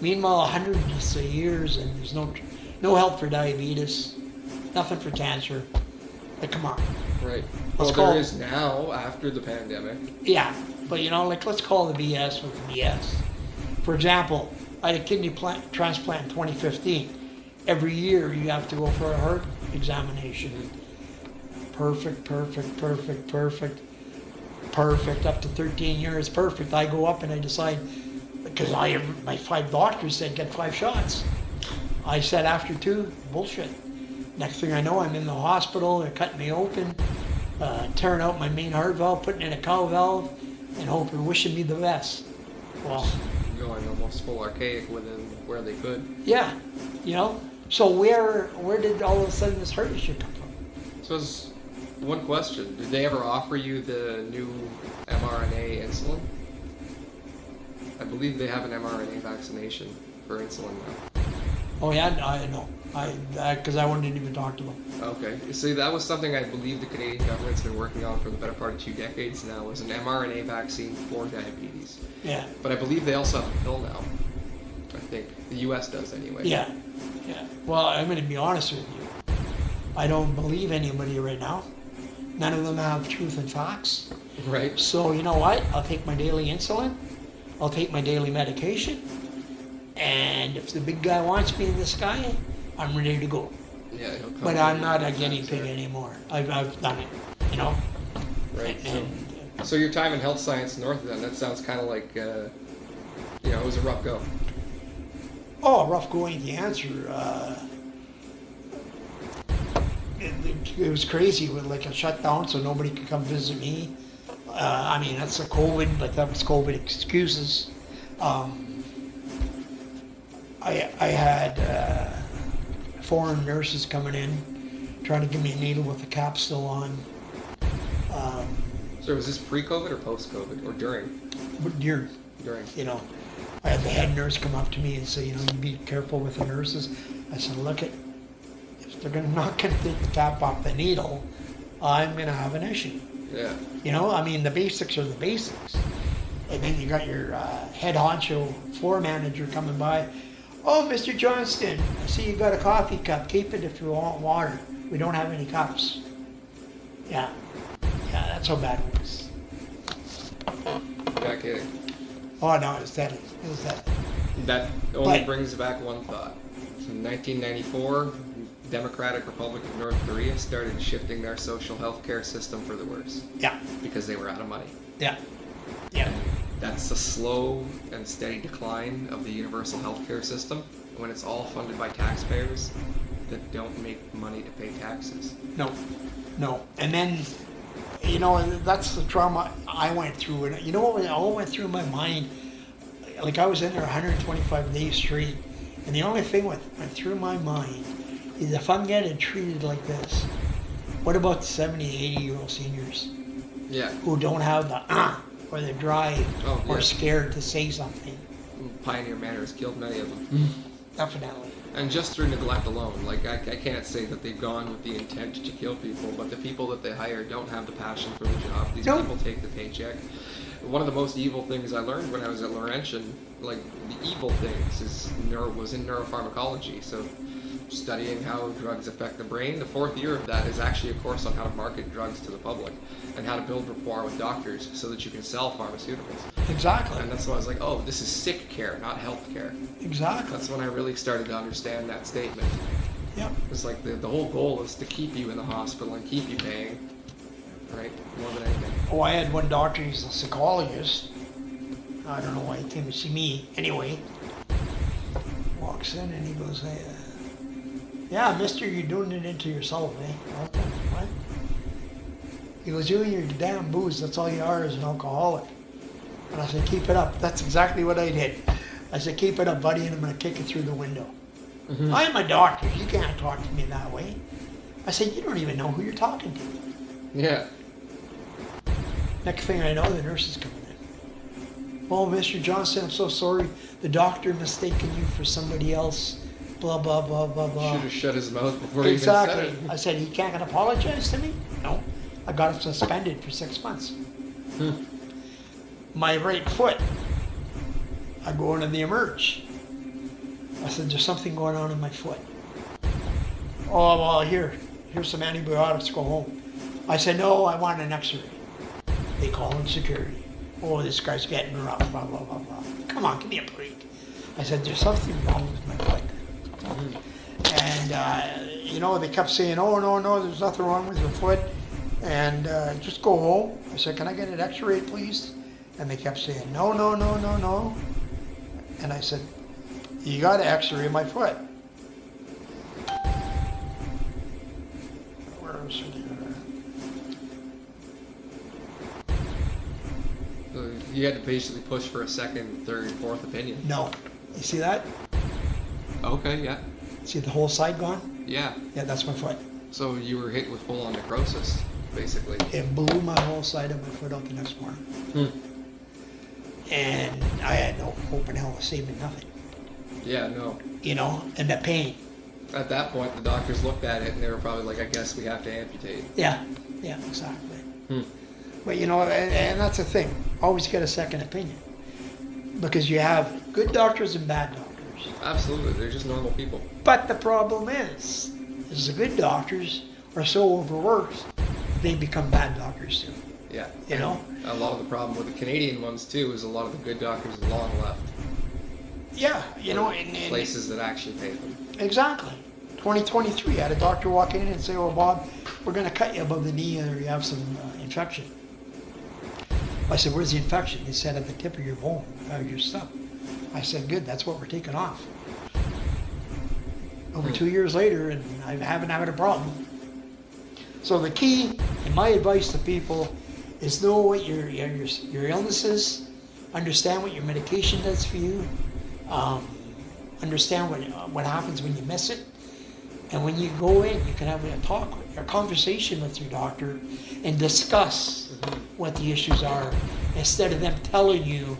Meanwhile, hundreds of years and there's no help for diabetes, nothing for cancer. Like, come on. Right. Well, there is now after the pandemic. Yeah, but you know, like, let's call the BS with the BS. For example, I had a kidney transplant in 2015. Every year you have to go for a heart examination. Perfect, up to 13 years, perfect. I go up and I decide, because my 5 doctors said get 5 shots. I said after 2, bullshit. Next thing I know, I'm in the hospital, they're cutting me open, tearing out my main heart valve, putting in a cow valve, and hoping, wishing me the best. Well, going almost full archaic within where they could. yeah, you know. So where did all of a sudden this heart issue come from? So it's one question. Did they ever offer you the new mRNA insulin? I believe they have an mRNA vaccination for insulin now. Oh yeah, I know. Because I wouldn't even talk to them. Okay. See, that was something I believe the Canadian government's been working on for the better part of 2 decades now, was an mRNA vaccine for diabetes. Yeah. But I believe they also have a pill now. I think. The US does anyway. Yeah. Yeah. Well, I'm going to be honest with you. I don't believe anybody right now. None of them have truth and facts. Right. So you know what? I'll take my daily insulin. I'll take my daily medication. And if the big guy wants me in the sky, I'm ready to go. Yeah, he'll come. But I'm not a guinea pig anymore. I've done it, you know? Right. And, So your time in health science north then, that sounds kind of like, it was a rough go. oh, rough going, the answer. It was crazy with like a shutdown, so nobody could come visit me. I mean, that's a COVID, but that was COVID excuses. I had foreign nurses coming in, trying to give me a needle with the cap still on. So was this pre-COVID or post-COVID or during? But during, you know, I had the head nurse come up to me and say, you know, you be careful with the nurses. I said, look, if they're not going to take the cap off the needle, I'm going to have an issue. Yeah. You know, I mean, the basics are the basics. And then you got your head honcho floor manager coming by. Oh, Mr. Johnston, I see you got a coffee cup. Keep it if you want water. We don't have any cups. Yeah. Yeah, that's how bad it was. Not kidding. Oh, no, it was deadly. It was deadly. That only brings back one thought. In 1994, Democratic Republic of North Korea started shifting their social health care system for the worse. Yeah. Because they were out of money. Yeah. Yeah. That's a slow and steady decline of the universal health care system when it's all funded by taxpayers that don't make money to pay taxes. No. And then, you know, that's the trauma I went through. And you know what all went through my mind? Like, I was in there 125 days straight. And the only thing that went through my mind is, if I'm getting treated like this, what about the 70, 80-year-old seniors? Yeah. Who don't have the or the drive or scared to say something. Pioneer manners killed many of them. Definitely. And just through neglect alone. Like, I can't say that they've gone with the intent to kill people, but the people that they hire don't have the passion for the job. These people take the paycheck. One of the most evil things I learned when I was at Laurentian, like, the evil things was in neuropharmacology. So studying how drugs affect the brain. The 4th year of that is actually a course on how to market drugs to the public and how to build rapport with doctors so that you can sell pharmaceuticals. Exactly. And that's why I was like, oh, this is sick care, not health care. Exactly. That's when I really started to understand that statement. Yep. It's like the whole goal is to keep you in the hospital and keep you paying, right? More than anything. Oh, I had one doctor, he's a psychologist. I don't know why he came to see me. Anyway, walks in and he goes, yeah, mister, you're doing it into yourself, eh? What? He goes, you and your damn booze, that's all you are is an alcoholic. And I said, keep it up. That's exactly what I did. I said, keep it up, buddy, and I'm going to kick it through the window. Mm-hmm. I'm a doctor. You can't talk to me that way. I said, you don't even know who you're talking to. Yeah. Next thing I know, the nurse is coming in. Oh, Mr. Johnston, I'm so sorry. The doctor mistaken you for somebody else. Blah, blah, blah, blah, blah. Should have shut his mouth before he even Exactly. said it. I said, he can't apologize to me? No. I got him suspended for 6 months. My right foot, I go into the emerge. I said, there's something going on in my foot. Oh, well, here's some antibiotics, go home. I said, no, I want an x-ray. They call in security. Oh, this guy's getting rough, blah, blah, blah, blah. Come on, give me a break. I said, there's something wrong with my foot. And, they kept saying, oh, no, there's nothing wrong with your foot. And just go home. I said, can I get an x-ray, please? And they kept saying, no. And I said, you got to x-ray my foot. Where is it? So you had to basically push for a second, third, fourth opinion. No. You see that? Okay, yeah. See the whole side gone? Yeah. Yeah, that's my foot. So you were hit with full-on necrosis, basically. It blew my whole side of my foot out the next morning. And I had no hope in hell of saving nothing. Yeah, no. And the pain. At that point, the doctors looked at it and they were probably like, I guess we have to amputate. Yeah, exactly. But and that's the thing. Always get a second opinion. Because you have good doctors and bad doctors. Absolutely, they're just normal people. But the problem is the good doctors are so overworked, they become bad doctors too. Yeah. A lot of the problem with the Canadian ones too is a lot of the good doctors are long left. Yeah, places that actually pay them. Exactly. 2023, I had a doctor walk in and say, "Oh, Bob, we're going to cut you above the knee, or you have some infection." I said, "Where's the infection?" They said, "At the tip of your bone, your stump." I said, "Good, that's what we're taking off." Over 2 years later, and I haven't had a problem. So the key, and my advice to people, is know what your illness is, understand what your medication does for you, understand what happens when you miss it, and when you go in, you can have a conversation with your doctor and discuss what the issues are, instead of them telling you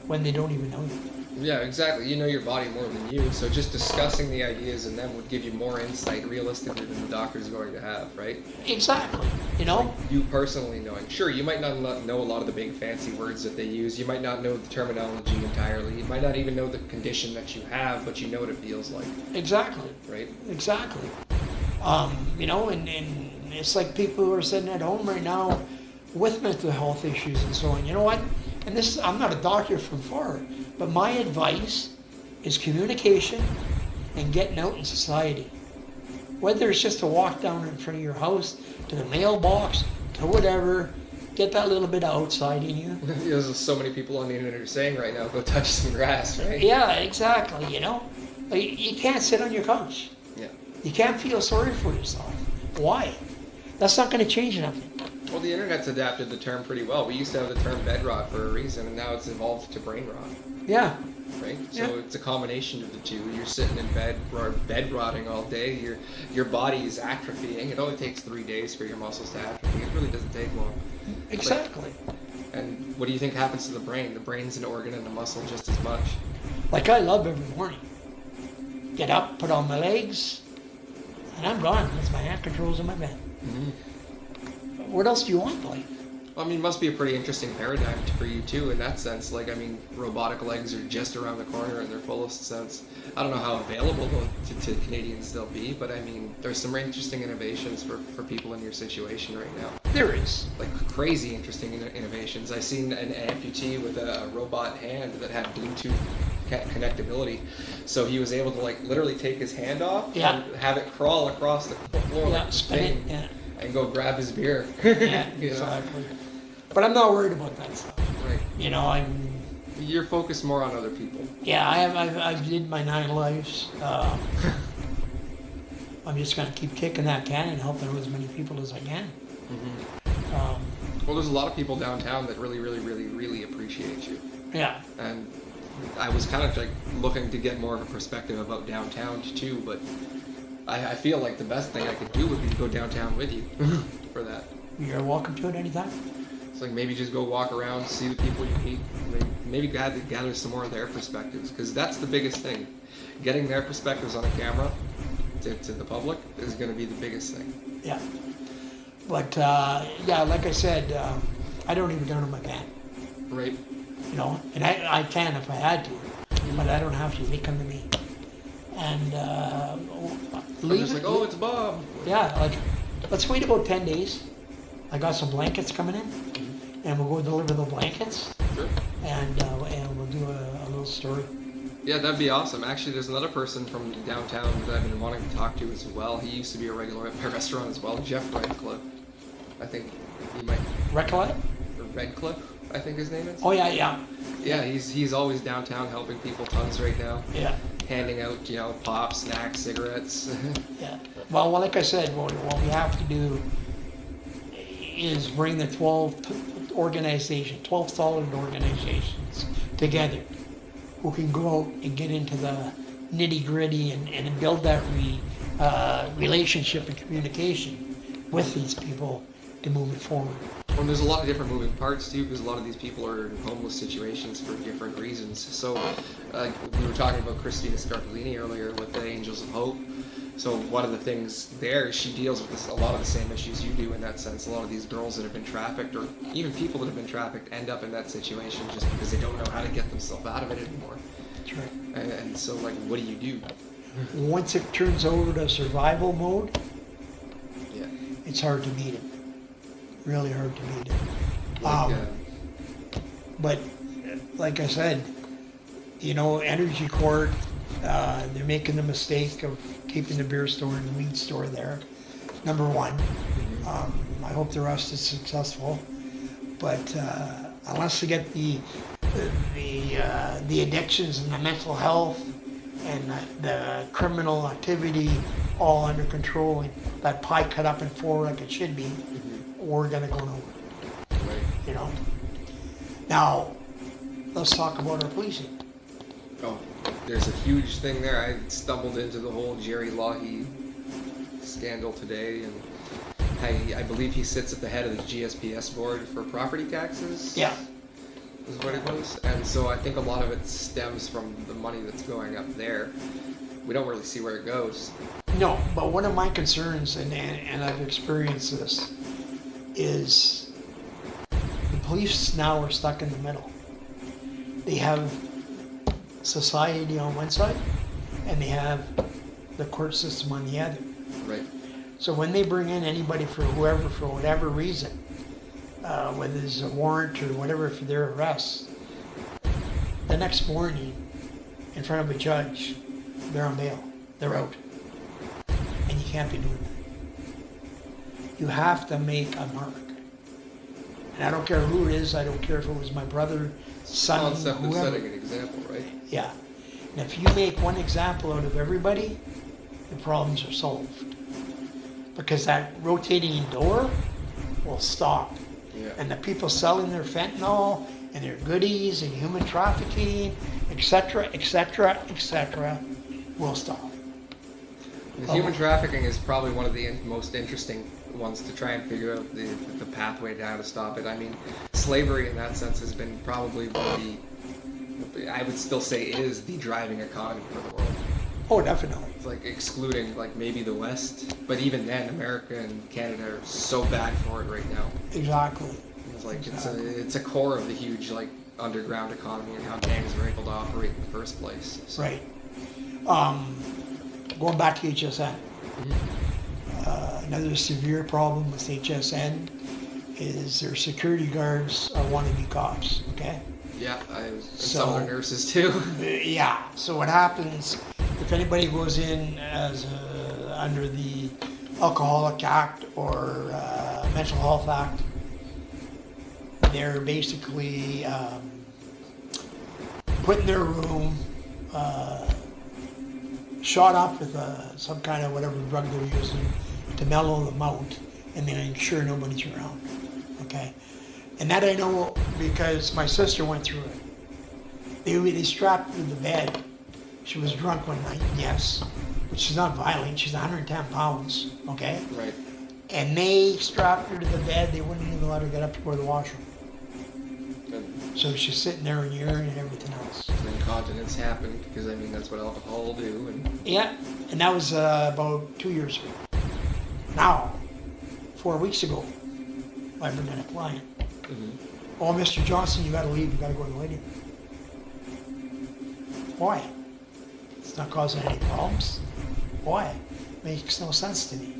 when they don't even know you. Yeah, exactly. You know your body more than you, so just discussing the ideas and them would give you more insight realistically than the doctor's going to have, right? Exactly. Like you personally knowing. Sure, you might not know a lot of the big fancy words that they use. You might not know the terminology entirely. You might not even know the condition that you have, but you know what it feels like. Exactly. Right? Exactly. And it's like people who are sitting at home right now with mental health issues and so on. You know what? And this, I'm not a doctor from far, but my advice is communication and getting out in society. Whether it's just to walk down in front of your house, to the mailbox, to whatever, get that little bit of outside in you. There's so many people on the internet are saying right now, go touch some grass, right? Yeah, exactly, You can't sit on your couch. Yeah. You can't feel sorry for yourself. Why? That's not going to change nothing. Well, the internet's adapted the term pretty well. We used to have the term bed rot for a reason, and now it's evolved to brain rot. Yeah. Right? So it's a combination of the two. You're sitting in bed rotting all day. Your body is atrophying. It only takes 3 days for your muscles to atrophy. It really doesn't take long. Exactly. And what do you think happens to the brain? The brain's an organ and a muscle just as much. Like I love every morning. Get up, put on my legs, and I'm gone. That's my hand controls in my bed. Mm-hmm. What else do you want, Blake? Well, I mean, it must be a pretty interesting paradigm for you too, in that sense. Robotic legs are just around the corner in their fullest sense. I don't know how available to Canadians they'll be, but I mean, there's some interesting innovations for people in your situation right now. There is. Like crazy interesting innovations. I seen an amputee with a robot hand that had Bluetooth connectability, so he was able to literally take his hand off and have it crawl across the floor spin it, and go grab his beer. Yeah, exactly. But I'm not worried about that stuff. Right. You're focused more on other people. Yeah, I've did my 9 lives. I'm just going to keep kicking that can and helping out as many people as I can. Well, there's a lot of people downtown that really, really, really, really appreciate you. Yeah. And I was kind of like looking to get more of a perspective about downtown too, but I feel like the best thing I could do would be to go downtown with you for that. You're welcome to it anytime. It's like maybe just go walk around, see the people you meet, maybe gather some more of their perspectives, because that's the biggest thing. Getting their perspectives on a camera to the public is going to be the biggest thing. Yeah. But, yeah, like I said, I don't even go to my van. Right. You know, and I can if I had to, but I don't have to. They come to me. And Leave just like, oh, it's Bob. Yeah, like, let's wait about 10 days. I got some blankets coming in, and we'll go deliver the blankets. Sure. And we'll do a little story. Yeah, that'd be awesome. Actually, there's another person from downtown that I've been wanting to talk to as well. He used to be a regular at my restaurant as well, Jeff Redcliffe. I think he might... Redcliffe? Redcliffe, I think his name is. Oh, yeah, yeah. Yeah, he's always downtown helping people tons right now. Yeah. Handing out, you know, pop, snacks, cigarettes. Yeah. Well, like I said, what we have to do is bring the 12 solid organizations together who can go out and get into the nitty-gritty and build that relationship and communication with these people to move it forward. Well, there's a lot of different moving parts too, because a lot of these people are in homeless situations for different reasons. So, we were talking about Christina Scarpellini earlier with the Angels of Hope. So one of the things there, she deals with a lot of the same issues you do in that sense. A lot of these girls that have been trafficked, or even people that have been trafficked, end up in that situation just because they don't know how to get themselves out of it anymore. That's right. And so, like, what do you do? Once it turns over to survival mode, Yeah. it's hard to beat it. Really hard to beat it. Like, But like I said, you know, Energy Court, they're making the mistake of keeping the beer store and the weed store there. Number one. I hope the rest is successful. But unless they get the addictions and the mental health and the criminal activity all under control and that pie cut up in 4 like it should be, we're gonna go nowhere. Right. You know. Now, let's talk about our policing. Oh, there's a huge thing there. I stumbled into the whole Jerry Loughy scandal today, and I believe he sits at the head of the GSPS board for property taxes. Yeah. Is what it was. And so I think a lot of it stems from the money that's going up there. We don't really see where it goes. No, but one of my concerns, and I've experienced this, is the police now are stuck in the middle. They have society on one side, and they have the court system on the other. Right. So when they bring in anybody for whatever reason, whether it's a warrant or whatever for their arrest, the next morning, in front of a judge, they're on bail. They're out. And you can't be doing that. You have to make a mark. And I don't care who it is. I don't care if it was my brother, son, Well, it's definitely whoever. setting an example, right? Yeah. And if you make one example out of everybody, the problems are solved. Because that rotating door will stop. Yeah. And the people selling their fentanyl and their goodies and human trafficking, etc., etc., etc., will stop. The human trafficking is probably one of the most interesting ones to try and figure out the pathway to how to stop it. I mean, slavery in that sense has been probably I would still say is the driving economy for the world. Oh, definitely. It's like excluding like maybe the West, but even then, America and Canada are so bad for it right now. Exactly. It's like Exactly. it's a core of the huge like underground economy and how gangs are able to operate in the first place. So. Right. Going back to HSN. Another severe problem with HSN is their security guards are wannabe cops. Okay. Yeah, some of their nurses too. Yeah. So what happens if anybody goes in as under the Alcoholic Act or Mental Health Act? They're basically put in their room, shot up with some kind of whatever drug they're using to mellow them out, and then ensure nobody's around. Okay, and that I know because my sister went through it. They strapped her to the bed. She was drunk one night, yes, but she's not violent. She's 110 pounds. Okay, Right. and they strapped her to the bed. They wouldn't even let her get up to go to the washroom. And So she's sitting there in urine and everything else. incontinence happened because I mean that's what alcohol will do. And Yeah, and that was about 2 years ago. Now, 4 weeks ago, I bring in a client. Oh, Mr. Johnston, you gotta leave. You gotta go to the waiting room. Why? It's not causing any problems. Why? Makes no sense to me.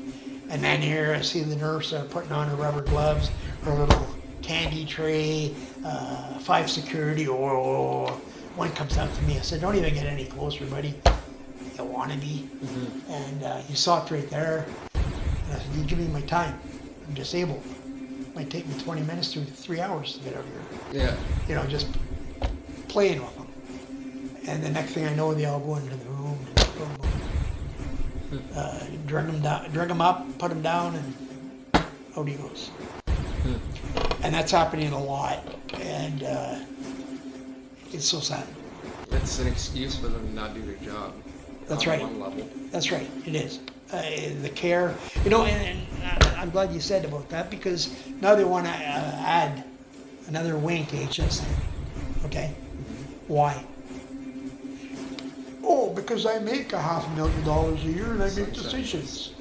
And then here I see the nurse putting on her rubber gloves, her little candy tray, 5 security, or one comes up to me. I said, don't even get any closer, buddy. You wanna be? And he stopped right there. And I said, you give me my time. I'm disabled. It might take me 20 minutes to 3 hours to get out of here. yeah. You know, just playing with them. And the next thing I know, they all go into the room and drug him up, put him down, and out he goes. And that's happening a lot, and it's so sad. It's an excuse for them to not do their job. That's on right. One level. That's right, it is. The care, you know, and I'm glad you said about that, because now they want to add another wing to HSN. Okay? Why? Oh, because I make $500,000 a year and I make decisions.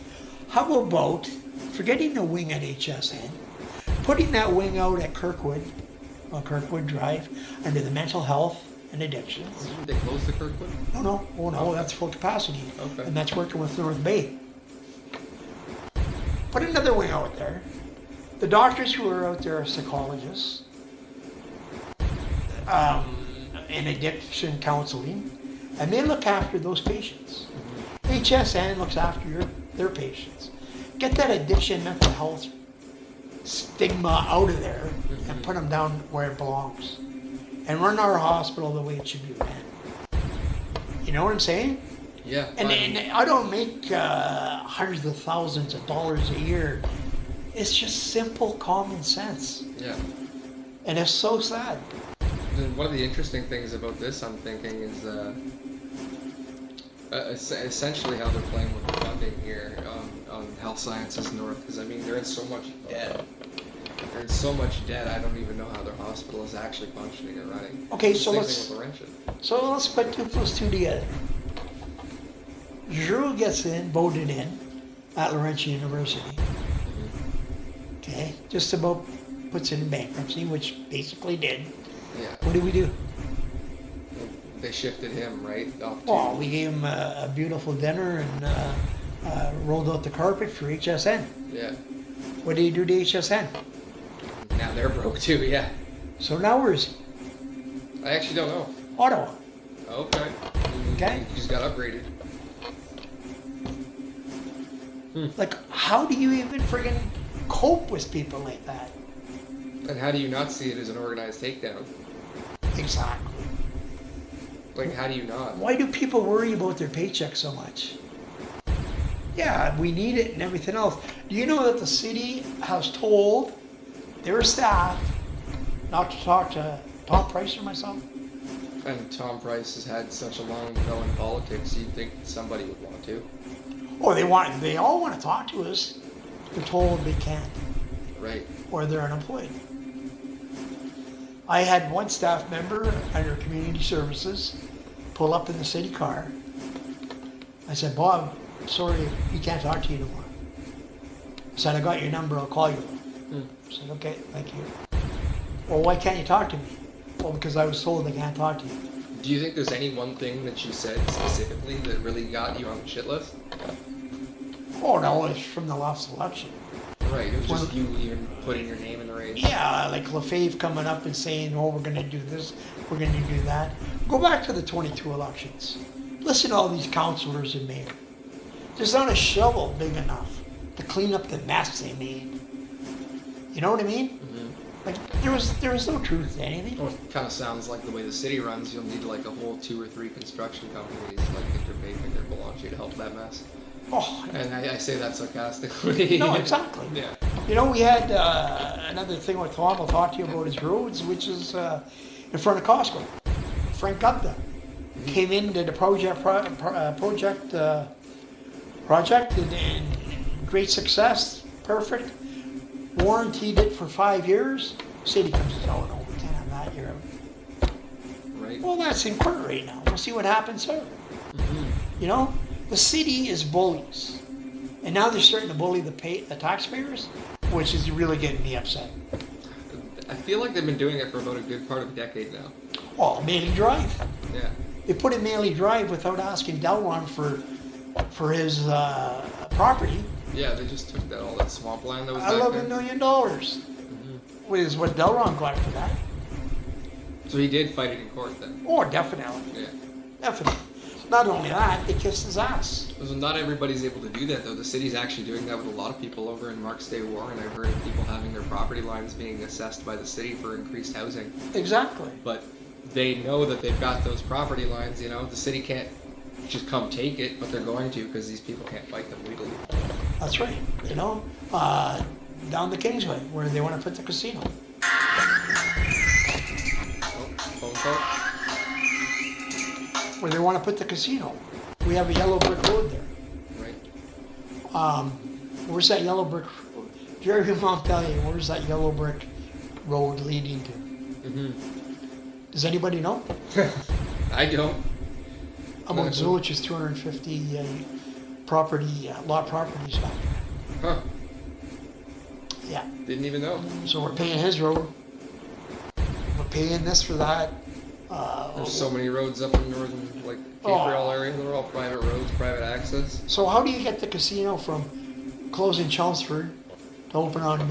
How about forgetting the wing at HSN, putting that wing out at Kirkwood, on Kirkwood Drive, under the mental health and addictions. Did they close the Kirkwood? No. Oh no, that's full capacity. Okay. And that's working with North Bay. Put another wing out there. The doctors who are out there are psychologists, in addiction counseling, and they look after those patients. HSN looks after their patients. Get that addiction, mental health stigma out of there and put them down where it belongs. And run our hospital the way it should be ran. You know what I'm saying? Yeah. And I don't make hundreds of thousands of dollars a year. It's just simple common sense. Yeah. And it's so sad. And one of the interesting things about this, I'm thinking, is essentially how they're playing with the funding here on Health Sciences North. Because I mean, they're in so much debt. They're in so much debt. I don't even know how their hospital is actually functioning or running. Okay, Same so thing let's with Laurentian. put 2 plus 2 together. Giroux gets voted in at Laurentian University. Okay, just about puts it in bankruptcy, which basically did. Yeah. What do we do? They shifted him right off to. Well, we gave him a beautiful dinner and rolled out the carpet for HSN. Yeah. What did he do to HSN? Now they're broke too. Yeah. So now where is he? I actually don't know. Ottawa. Okay. Okay. He just got upgraded. Like, how do you even friggin' cope with people like that? And how do you not see it as an organized takedown? Exactly. Like, how do you not? Why do people worry about their paycheck so much? Yeah, we need it and everything else. Do you know that the city has told their staff not to talk to Tom Price or myself? And Tom Price has had such a long go in politics, you'd think somebody would want to. Or they all want to talk to us. They're told they can't. Right. Or they're unemployed. I had one staff member under community services pull up in the city car. I said, Bob, sorry, we can't talk to you anymore. I said, I got your number, I'll call you. I said, okay, thank you. Well, why can't you talk to me? Well, because I was told I can't talk to you. Do you think there's any one thing that you said specifically that really got you on the shit list? Oh, no, it's from the last election. Right, it was just you even putting your name in the race. Yeah, like Lefebvre coming up and saying, oh, we're going to do this, we're going to do that. Go back to the 22 elections. Listen to all these councillors and mayor. There's not a shovel big enough to clean up the mess they made. You know what I mean? Like, there was no truth to anything. Well, it kind of sounds like the way the city runs. You'll need like a whole 2 or 3 construction companies like Interfaith and Interbelanchi to help that mess. Oh, And I say that sarcastically. no, exactly. Yeah. You know, we had another thing with Tom will talk to you about his roads, which is in front of Costco. Frank Gupta came in, did a project and great success, perfect. Warranted it for 5 years. City comes and says, oh no, we can't have that. You're out. Right. Well, that's in court right now. We'll see what happens there. You know, the city is bullies, and now they're starting to bully the taxpayers, which is really getting me upset. I feel like they've been doing it for about a good part of a decade now. Oh, Maley Drive. Yeah. They put in Maley Drive without asking Delron for his property. Yeah, they just took all that swampland that was back $11 there. million is what Delron got for that. So he did fight it in court then. Oh, definitely. Yeah. Definitely. Not only that, they kissed his ass. So not everybody's able to do that though. The city's actually doing that with a lot of people over in Marks Day Warren. I've heard of people having their property lines being assessed by the city for increased housing. Exactly. But they know that they've got those property lines, you know. The city can't just come take it, but they're going to because these people can't fight them legally. That's right. You know, down the Kingsway where they want to put the casino. Oh, phone call? Where they want to put the casino. We have a yellow brick road there. Right. Where's that yellow brick? Jerry Montpellier, where's that yellow brick road leading to? Does anybody know? I don't. About Zulich's 250 lot properties back there. Huh. Yeah. Didn't even know. So we're paying his road. We're paying this for that. There's so many roads up in northern, like, Gabriel area. They're all private roads, private access. So how do you get the casino from closing Chelmsford to open on And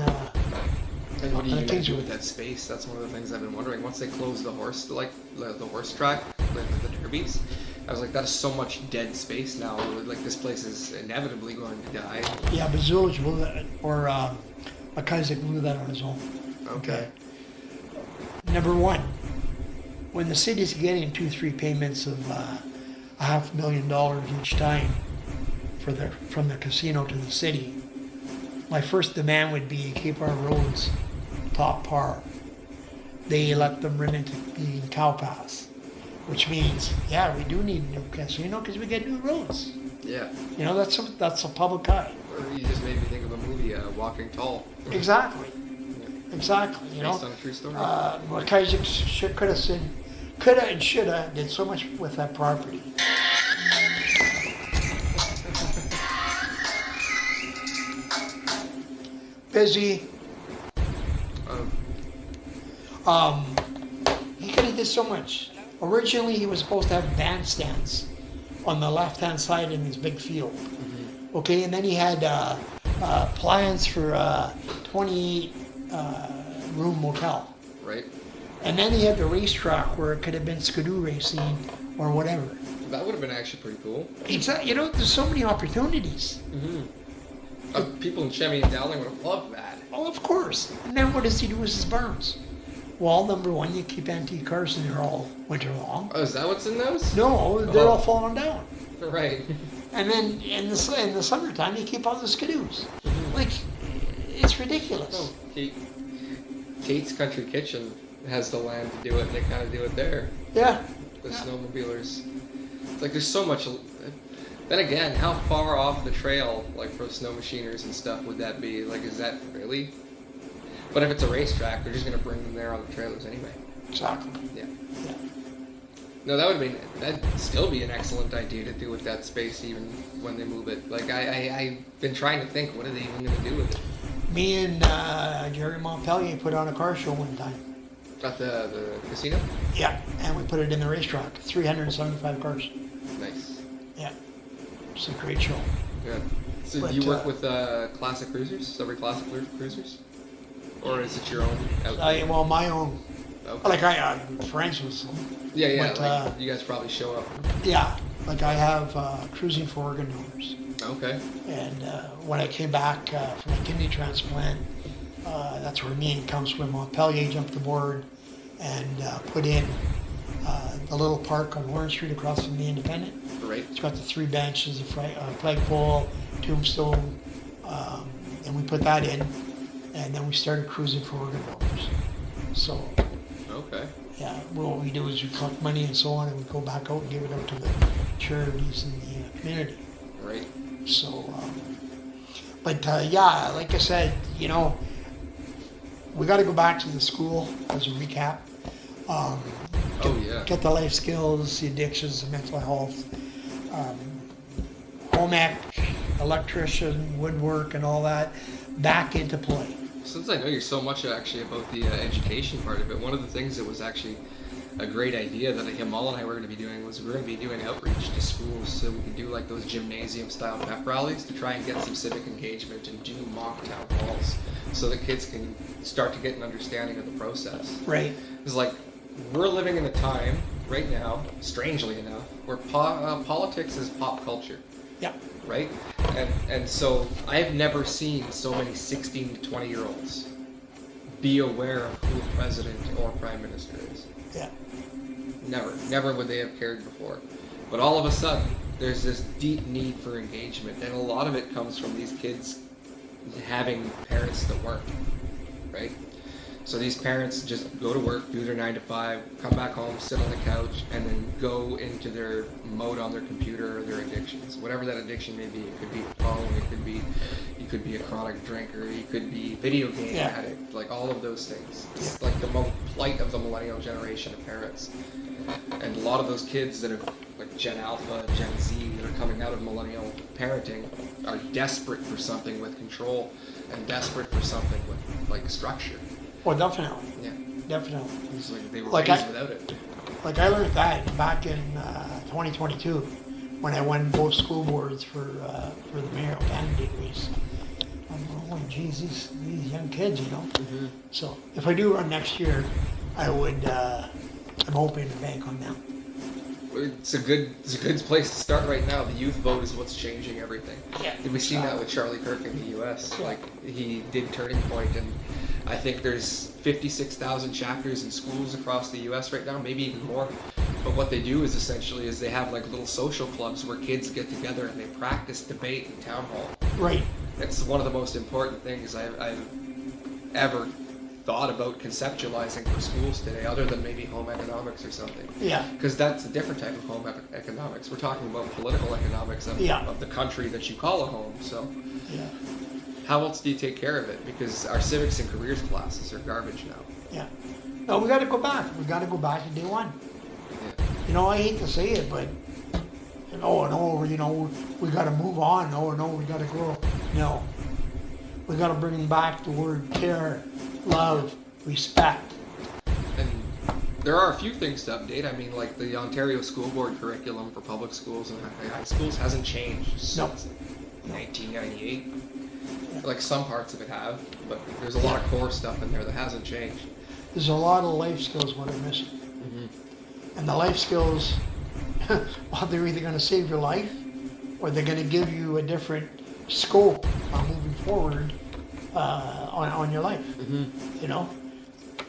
what are you going to Kingsway? do with that space? That's one of the things I've been wondering. Once they close the horse, like the horse track, like the derbies, I was like, that is so much dead space now. Like this place is inevitably going to die. Yeah, but Zulich blew that, or McIsaac blew that on his own. Okay. Number one, when the city's getting 2-3 payments of $500,000 each time from the casino to the city, my first demand would be keep our roads top par. They let them run into being cow paths, which means, yeah, we do need a new casino because we get new roads. Yeah. You know, that's a public eye. Or you just made me think of a movie, Walking Tall. Exactly. Exactly. You Based know, on a true story. McIsaac could have said, could have and should have did so much with that property. Busy. He could have did so much. Originally, he was supposed to have bandstands on the left-hand side in his big field. Okay, and then he had plans for a 28-room motel. Right. And then he had the racetrack where it could have been skidoo racing or whatever. That would have been actually pretty cool. You know, there's so many opportunities. People in Chemmy and Dowling would have loved that. Oh, of course. And then what does he do with his barns? Well, number one, you keep antique cars in there all winter long. Oh, is that what's in those? No, they're all falling down. Right. And then in the summertime, you keep all the skidoos. Like, it's ridiculous. Oh, Kate's Country Kitchen has the land to do it, and they kind of do it there. Yeah. The snowmobilers. It's like there's so much. Then again, how far off the trail, like for snow machiners and stuff, would that be? Like, is that really? But if it's a racetrack, they're just gonna bring them there on the trailers anyway. Exactly. Yeah. Yeah. No, that'd still be an excellent idea to do with that space, even when they move it. Like I've been trying to think, what are they even gonna do with it? Me and Jerry Montpellier put on a car show one time. At the casino? Yeah, and we put it in the racetrack. 375 cars. Nice. Yeah. It's a great show. Good. So But, do you work with classic cruisers, Sudbury classic cruisers? Or is it your own outfit? Well, my own. Okay. Like I'm friends with some. Yeah, but, like you guys probably show up. Yeah, like I have cruising for organ donors. Okay. And when I came back from a kidney transplant, That's where me and come swim on. Pellier jumped aboard and put in the little park on Warren Street across from the Independent. Right. It's got the 3 benches, a flagpole, tombstone, and we put that in, and then we started cruising for organ donors. So, Okay. yeah, what we do is we collect money and so on, and we go back out and give it out to the charities in the community. Right. So, yeah, like I said, we got to go back to the school as a recap. Get the life skills, the addictions, the mental health, home ec, electrician, woodwork, and all that back into play. Since I know you're so much actually about the education part of it, one of the things that was actually a great idea that Himal and I were going to be doing was we're going to be doing outreach to schools so we could do like those gymnasium style pep rallies to try and get some civic engagement and do mock town halls so that kids can start to get an understanding of the process. Right. It's like we're living in a time right now, strangely enough, where politics is pop culture. Yeah. Right? And so I've never seen so many 16 to 20 year olds be aware of who a president or prime minister is. Yeah. Never would they have cared before. But all of a sudden, there's this deep need for engagement, and a lot of it comes from these kids having parents that work, right? So these parents just go to work, do their 9 to 5, come back home, sit on the couch, and then go into their mode on their computer or their addictions, whatever that addiction may be. It could be a phone, you could be a chronic drinker, you could be a video game addict, like all of those things. It's like the plight of the millennial generation of parents. And a lot of those kids that are like Gen Alpha, Gen Z, that are coming out of millennial parenting are desperate for something with control and desperate for something with like structure. Well, definitely. Yeah. Definitely. It's like they were raised without it. Like I learned that back in 2022 when I won both school boards for the mayoral candidate race. I'm going, oh, geez, these young kids, Mm-hmm. So if I do run next year, I would. I'm hoping to bank on them. It's a good place to start right now. The youth vote is what's changing everything. Yeah. We've seen that with Charlie Kirk in the U.S. Yeah. Like he did Turning Point, and I think there's 56,000 chapters in schools across the U.S. right now, maybe even more. But what they do is essentially they have like little social clubs where kids get together and they practice debate in town hall. Right. It's one of the most important things I've ever thought about conceptualizing for schools today, other than maybe home economics or something. Yeah. Because that's a different type of home economics. We're talking about political economics of the country that you call a home. So Yeah. how else do you take care of it? Because our civics and careers classes are garbage now. Yeah. No, we got to go back. We got to go back to day one. Yeah. I hate to say it, but we got to move on. No, we got to grow. No, we got to bring back the word care, love, respect. And there are a few things to update. I mean, like the Ontario School Board curriculum for public schools and high schools hasn't changed since 1998. Yeah. Like some parts of it have, but there's a lot of core stuff in there that hasn't changed. There's a lot of life skills what are missing. Mm-hmm. And the life skills, well, they're either going to save your life or they're going to give you a different scope on moving forward on your life. Mm-hmm.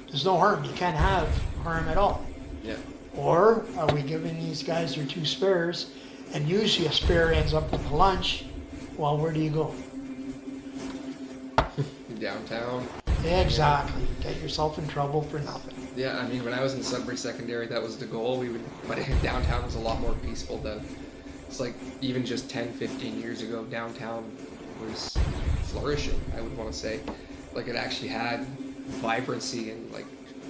There's no harm. You can't have harm at all. Yeah. Or are we giving these guys their 2 spares, and usually a spare ends up with the lunch? Well, where do you go? Downtown. Exactly. Get yourself in trouble for nothing. Yeah, I mean, when I was in Sudbury Secondary, that was the goal. But downtown was a lot more peaceful then. It's like even just 10, 15 years ago, downtown was flourishing, I would want to say. Like it actually had vibrancy and like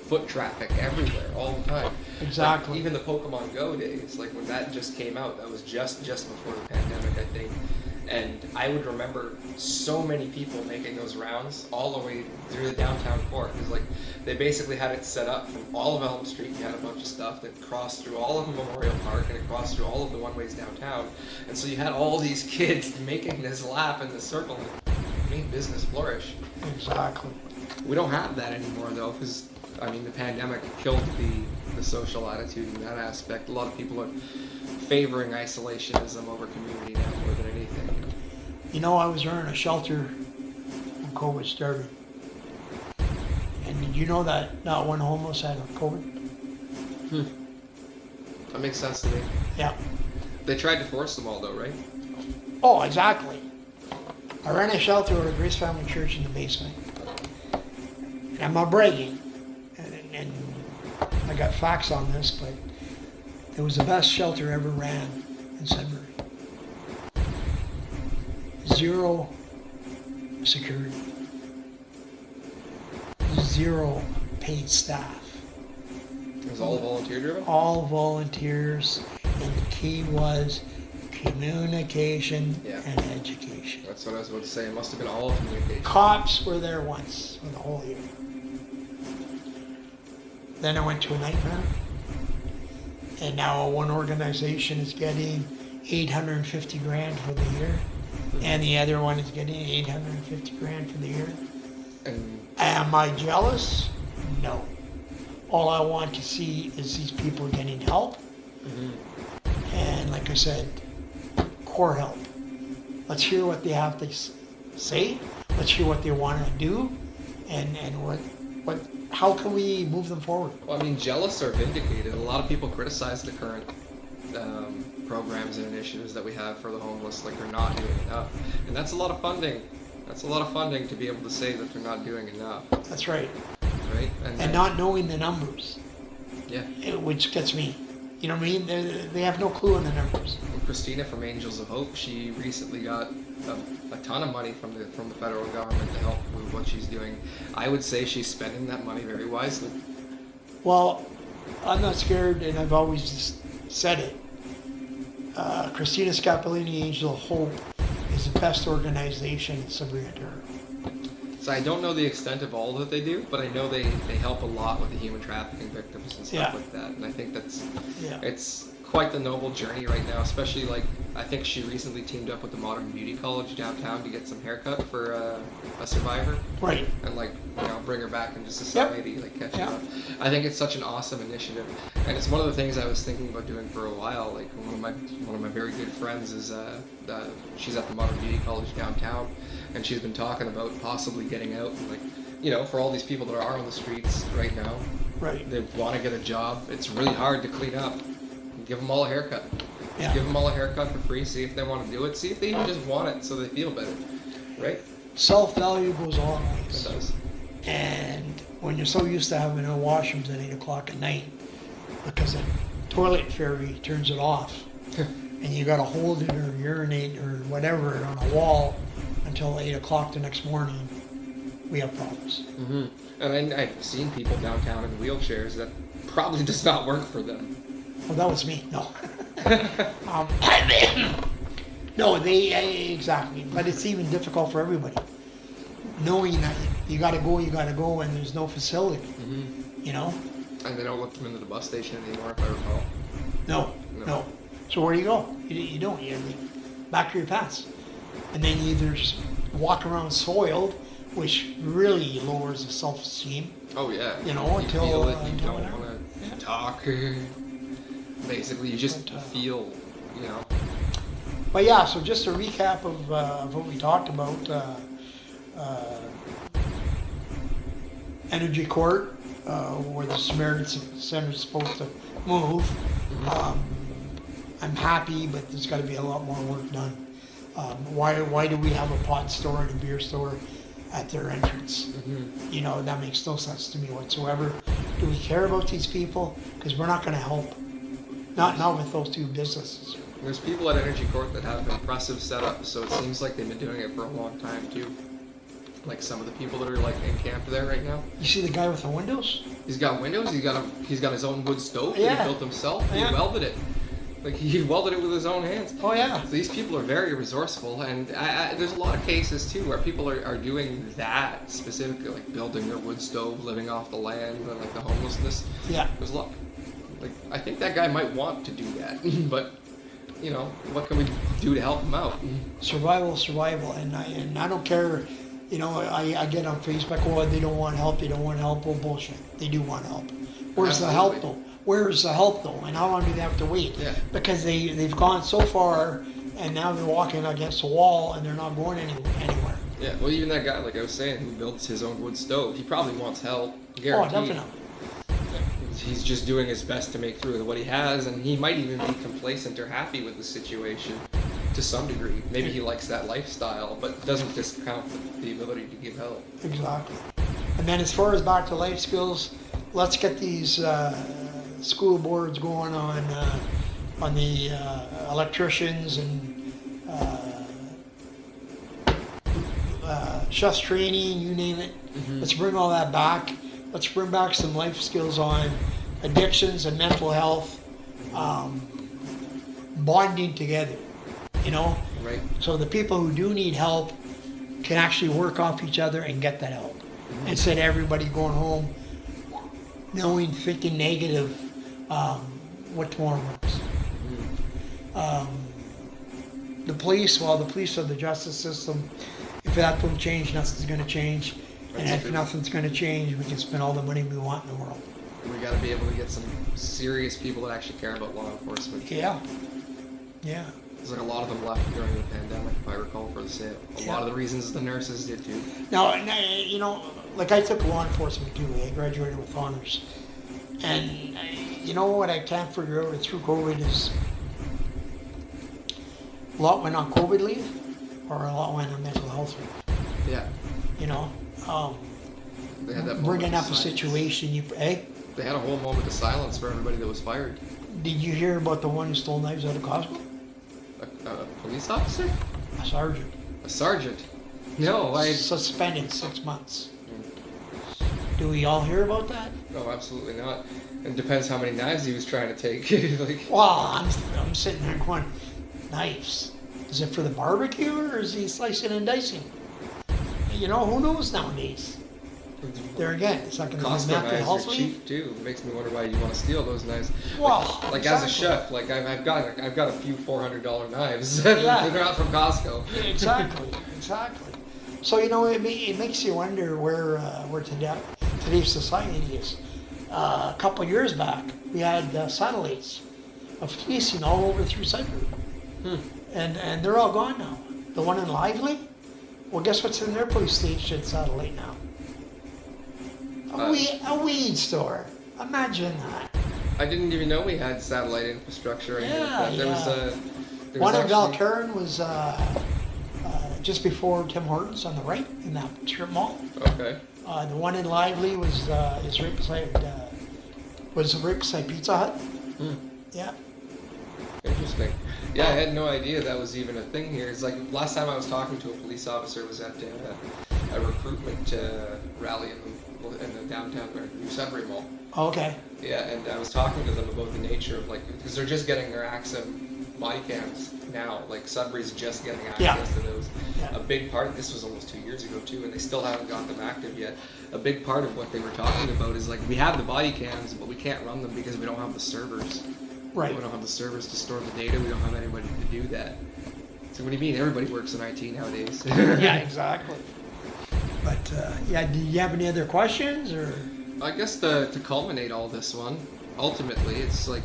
foot traffic everywhere all the time. Exactly. Like, even the Pokemon Go days, like when that just came out, that was just before the pandemic, I think. And I would remember so many people making those rounds all the way through the downtown core. Because like they basically had it set up from all of Elm Street. You had a bunch of stuff that crossed through all of Memorial Park and it crossed through all of the one-ways downtown. And so you had all these kids making this lap in the circle and made business flourish. Exactly. We don't have that anymore though, because I mean the pandemic killed the social attitude in that aspect. A lot of people are favoring isolationism over community now more than anything. I was running a shelter when COVID started. you know that not one homeless had COVID? That makes sense to me. Yeah. They tried to force them all, though, right? Oh, exactly. I ran a shelter at a Grace Family Church in the basement. And I'm not bragging. And I got facts on this, but it was the best shelter ever ran in Sudbury. 0 security. 0 paid staff. It was all volunteer driven? All volunteers, and the key was communication and education. That's what I was about to say. It must have been all communication. Cops were there once for the whole year. Then I went to a nightmare, and now one organization is getting 850 grand for the year, and the other one is getting 850 grand for the year. And am I jealous? No. All I want to see is these people getting help. And like I said, core help. Let's hear what they have to say. Let's hear what they want to do, and how can we move them forward? Well, I mean, jealous or vindicated. A lot of people criticize the current programs and initiatives that we have for the homeless, like they're not doing enough. And that's a lot of funding. That's a lot of funding to be able to say that they're not doing enough. That's right. Right? And not knowing the numbers. Yeah. Which gets me. You know what I mean? They have no clue on the numbers. Well, Christina from Angels of Hope, she recently got a ton of money from the federal government to help with what she's doing. I would say she's spending that money very wisely. Well, I'm not scared, and I've always just said it. Christina Scapolini, Angel of Hope, is the best organization in Sudbury, Ontario. So I don't know the extent of all that they do, but I know they help a lot with the human trafficking victims and stuff like that. And I think it's quite the noble journey right now, especially like I think she recently teamed up with the Modern Beauty College downtown to get some haircut for a survivor. Right. And like, you know, bring her back into society, like catch her up. I think it's such an awesome initiative. And it's one of the things I was thinking about doing for a while. Like one of my very good friends is she's at the Modern Beauty College downtown, and she's been talking about possibly getting out and like, you know, for all these people that are on the streets right now. Right. They want to get a job. It's really hard to clean up. Give them all a haircut. Yeah. Give them all a haircut for free. See if they want to do it. See if they even just want it so they feel better. Right? Self-value goes a long ways. It does. And when you're so used to having no washrooms at 8 o'clock at night because the toilet fairy turns it off and you got to hold it or urinate or whatever on a wall until 8 o'clock the next morning, we have problems. Mm-hmm. And I've seen people downtown in wheelchairs that probably does not work for them. Well, that was me. No. No, exactly. But it's even difficult for everybody. Knowing that you got to go, and there's no facility. Mm-hmm. You know? And they don't let them into the bus station anymore, if I recall. No. So where do you go? You don't. You back to your pants. And then you either walk around soiled, which really lowers the self-esteem. Oh, yeah. You know, you feel that you don't want to talk. Basically, you just feel, you know. But yeah, so just a recap of what we talked about. Energy Court, where the Samaritan Center is supposed to move. I'm happy, but there's got to be a lot more work done. Why do we have a pot store and a beer store at their entrance? Mm-hmm. You know, that makes no sense to me whatsoever. Do we care about these people? Because we're not going to help. Not with those two businesses. There's people at Energy Court that have impressive setups, so it seems like they've been doing it for a long time too. Like some of the people that are like in camp there right now. You see the guy with the windows? He's got windows. He's got his own wood stove that he built himself. He welded it. Like he welded it with his own hands. Oh yeah. So these people are very resourceful, and there's a lot of cases too where people are doing that specifically, like building their wood stove, living off the land, and like the homelessness. Yeah. There's a lot. Like I think that guy might want to do that, but you know, what can we do to help him out? Survival, and I don't care. You know, I get on Facebook, oh, they don't want help. Oh, bullshit. They do want help. Where's the help though? And how long do they have to wait? Yeah. Because they've gone so far, and now they're walking against a wall, and they're not going anywhere. Yeah, well, even that guy, like I was saying, who builds his own wood stove, he probably wants help. Guaranteed. Oh, definitely. He's just doing his best to make through with what he has, and he might even be complacent or happy with the situation to some degree. Maybe he likes that lifestyle, but doesn't discount the ability to give help. Exactly. And then as far as back to life skills, let's get these school boards going on the electricians and chefs training, you name it. Mm-hmm. Let's bring all that back. Let's bring back some life skills on addictions and mental health, bonding together, you know? Right. So the people who do need help can actually work off each other and get that help. Mm-hmm. Instead of everybody going home knowing, thinking negative, what tomorrow brings. The police are the justice system. If that don't change, nothing's going to change. And if nothing's going to change, we can spend all the money we want in the world. We got to be able to get some serious people that actually care about law enforcement. Yeah. Yeah. There's like a lot of them left during the pandemic, if I recall, for the sale. A lot of the reasons the nurses did too. Now, you know, like I took law enforcement too. I graduated with honors. And you know what I can't figure out through COVID is a lot went on COVID leave or a lot went on mental health leave. Yeah. You know, they had that bringing up a silence. situation. They had a whole moment of silence for everybody that was fired. Did you hear about the one who stole knives out of Costco? A police officer? A sergeant. A sergeant? No, Suspended 6 months. Do we all hear about that? No, absolutely not. It depends how many knives he was trying to take. Like, Well, I'm sitting there going, knives. Is it for the barbecue or is he slicing and dicing? You know, who knows nowadays? There again, it's not going to be Costco mental knives health are leave. cheap too. It makes me wonder why you want to steal those knives. Well, like exactly. as a chef, like I've got a few $400 knives. Yeah. They're not from Costco. Yeah, exactly. So you know, it makes you wonder where today's society is. A couple of years back, we had satellites of policing all over through Sudbury, and they're all gone now. The one in Lively, well, guess what's in their police station satellite now? A weed store. Imagine that. I didn't even know we had satellite infrastructure. Yeah, There was one in actually- Valcarin was just before Tim Hortons on the right in that strip mall. Okay. The one in Lively was right beside Pizza Hut. Yeah. Interesting. Yeah, I had no idea that was even a thing here. It's like last time I was talking to a police officer was at a recruitment rally in the downtown New Sudbury Mall. Okay. Yeah, and I was talking to them about the nature of because they're just getting their access body cams now. Like Sudbury's just getting access to those. Yeah. A big part, this was almost 2 years ago too, and they still haven't got them active yet. A big part of what they were talking about is we have the body cams, but we can't run them because we don't have the servers. Right. We don't have the servers to store the data. We don't have anybody to do that. So what do you mean? Everybody works in IT nowadays. Yeah, exactly. But do you have any other questions or? I guess to culminate all this one, ultimately, it's I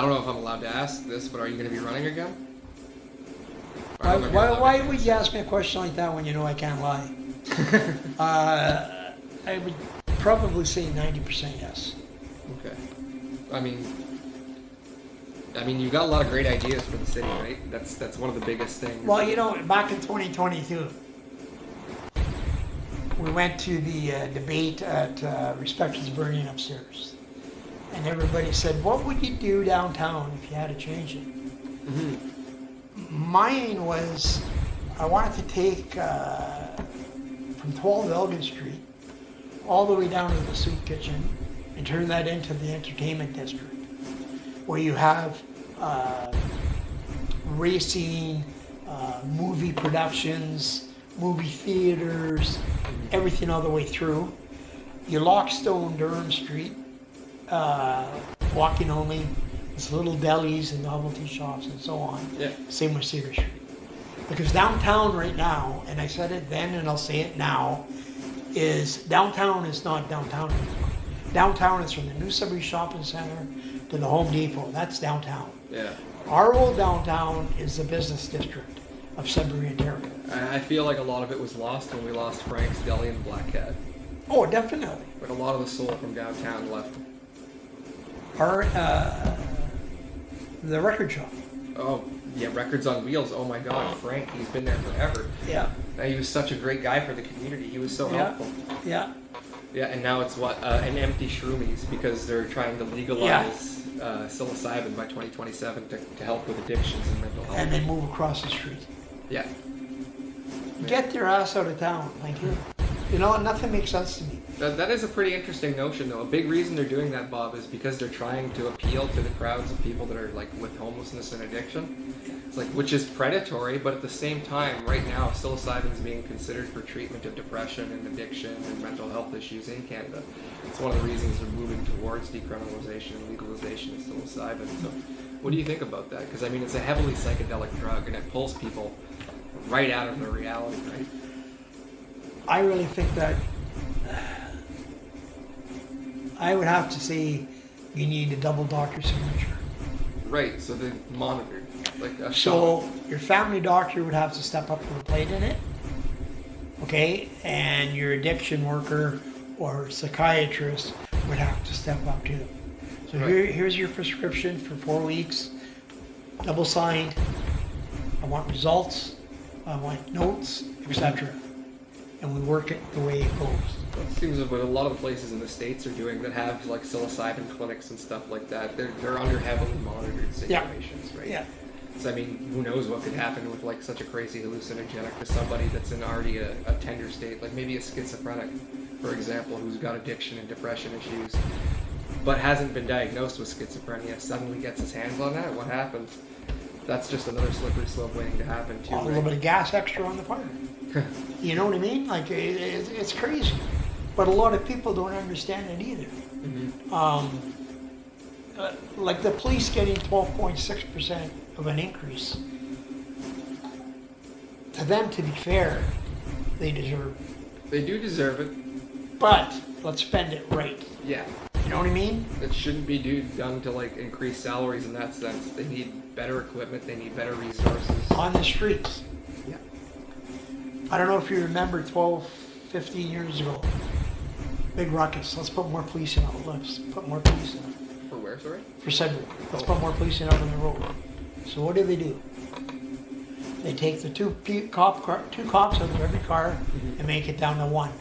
don't know if I'm allowed to ask this, but are you going to be running again? Why would you ask me a question like that when you know I can't lie? I would probably say 90% yes. Okay. I mean, you've got a lot of great ideas for the city, right? That's one of the biggest things. Well, you know, back in 2022, we went to the debate at Respect is Burning upstairs. And everybody said, what would you do downtown if you had to change it? Mm-hmm. Mine was, I wanted to take from 12 Elgin Street all the way down to the soup kitchen and turn that into the entertainment district, where you have racing, movie productions, movie theaters, everything all the way through. You lock stone Durham Street, walking only. It's little delis and novelty shops and so on. Yeah. Same with Cedar Street. Because downtown right now, and I said it then and I'll say it now, is downtown is not downtown anymore. Downtown is from the New Sudbury Shopping Center to the Home Depot. That's downtown. Yeah. Our old downtown is the business district of Sudbury, Ontario. I feel like a lot of it was lost when we lost Frank's Deli and Black Cat. Oh, definitely. But a lot of the soul from downtown left. Our the record shop. Oh, yeah, Records on Wheels. Oh my God, Frank, he's been there forever. Yeah. He was such a great guy for the community. He was so helpful. Yeah. Yeah, and now it's an empty shroomies because they're trying to legalize psilocybin by 2027 to help with addictions and mental health. And then move across the street. Yeah. Get their ass out of town. Like, you know, nothing makes sense to me. That is a pretty interesting notion, though. A big reason they're doing that, Bob, is because they're trying to appeal to the crowds of people that are like with homelessness and addiction. It's like, which is predatory, but at the same time, right now, psilocybin is being considered for treatment of depression and addiction and mental health issues in Canada. It's one of the reasons they're moving towards decriminalization and legalization of psilocybin. So, what do you think about that? Because I mean, it's a heavily psychedelic drug, and it pulls people right out of their reality, right? I really think that I would have to say you need a double doctor signature. Right, so they're monitored. Like a So shot. your family doctor would have to step up to the plate in it, okay? And your addiction worker or psychiatrist would have to step up too. So Right. here's your prescription for 4 weeks, double signed. I want results, I want notes, etc. And we work it the way it goes. It seems what a lot of the places in the States are doing that have like psilocybin clinics and stuff like that. They're under heavily monitored situations, right? Yeah. So I mean, who knows what could happen with like such a crazy hallucinogenic to somebody that's in already a tender state, like maybe a schizophrenic, for example, who's got addiction and depression issues, but hasn't been diagnosed with schizophrenia, suddenly gets his hands on that. What happens? That's just another slippery slope waiting to happen too. A little bit of gas extra on the fire. You know what I mean? Like, it's crazy. But a lot of people don't understand it either. Mm-hmm. Like the police getting 12.6% of an increase. To them, to be fair, they deserve it. They do deserve it. But let's spend it right. Yeah. You know what I mean? It shouldn't be done to like increase salaries in that sense. They need better equipment. They need better resources. On the streets. Yeah. I don't know if you remember 12, 15 years ago. Big ruckus. Let's put more police in it. Let's put more police in it. For where, sorry? For Sudbury. Let's put more police in out on the road. So what do? They take the two cops out of every car and make it down to one.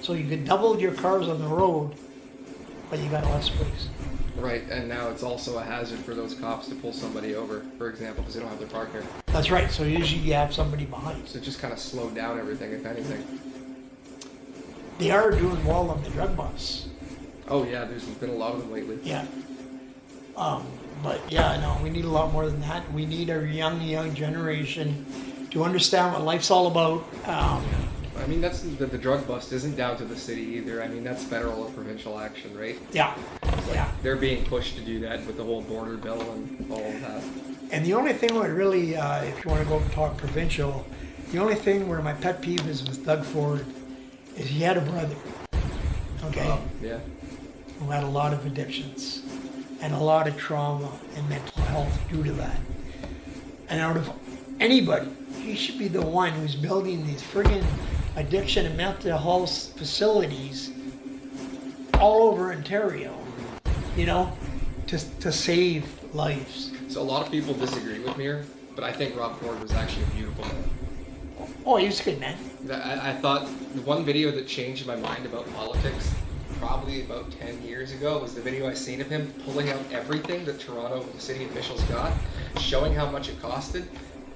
So you could double your cars on the road, but you got less police. Right, and now it's also a hazard for those cops to pull somebody over, for example, because they don't have their partner. That's right. So usually you have somebody behind. So it just kind of slowed down everything, if anything. They are doing well on the drug busts. Oh yeah, there's been a lot of them lately. Yeah. But yeah, no, we need a lot more than that. We need our young generation to understand what life's all about. I mean, that's the drug bust isn't down to the city either. I mean, that's federal or provincial action, right? Yeah. Yeah. They're being pushed to do that with the whole border bill and all of that. And the only thing would really, if you want to go talk provincial, the only thing where my pet peeve is with Doug Ford is he had a brother, okay, Yeah. who had a lot of addictions and a lot of trauma and mental health due to that. And out of anybody, he should be the one who's building these friggin' addiction and mental health facilities all over Ontario, you know, to save lives. So a lot of people disagree with me here, but I think Rob Ford was actually a beautiful man. Oh, he was a good man. I thought the one video that changed my mind about politics probably about 10 years ago was the video I seen of him pulling out everything that Toronto city officials got, showing how much it costed,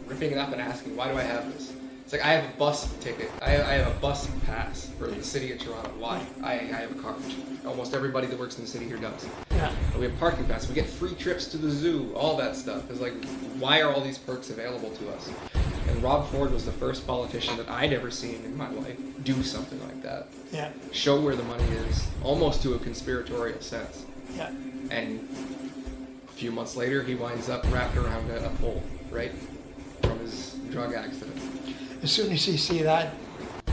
ripping it up and asking, why do I have this? It's like, I have a bus ticket. I have a bus pass for the city of Toronto. Why? I have a car. Almost everybody that works in the city here does. Yeah. We have parking pass. We get free trips to the zoo. All that stuff. It's like, why are all these perks available to us? And Rob Ford was the first politician that I'd ever seen in my life do something like that. Yeah. Show where the money is, almost to a conspiratorial sense. Yeah. And a few months later, he winds up wrapped around a pole, right? From his drug accident. As soon as you see that,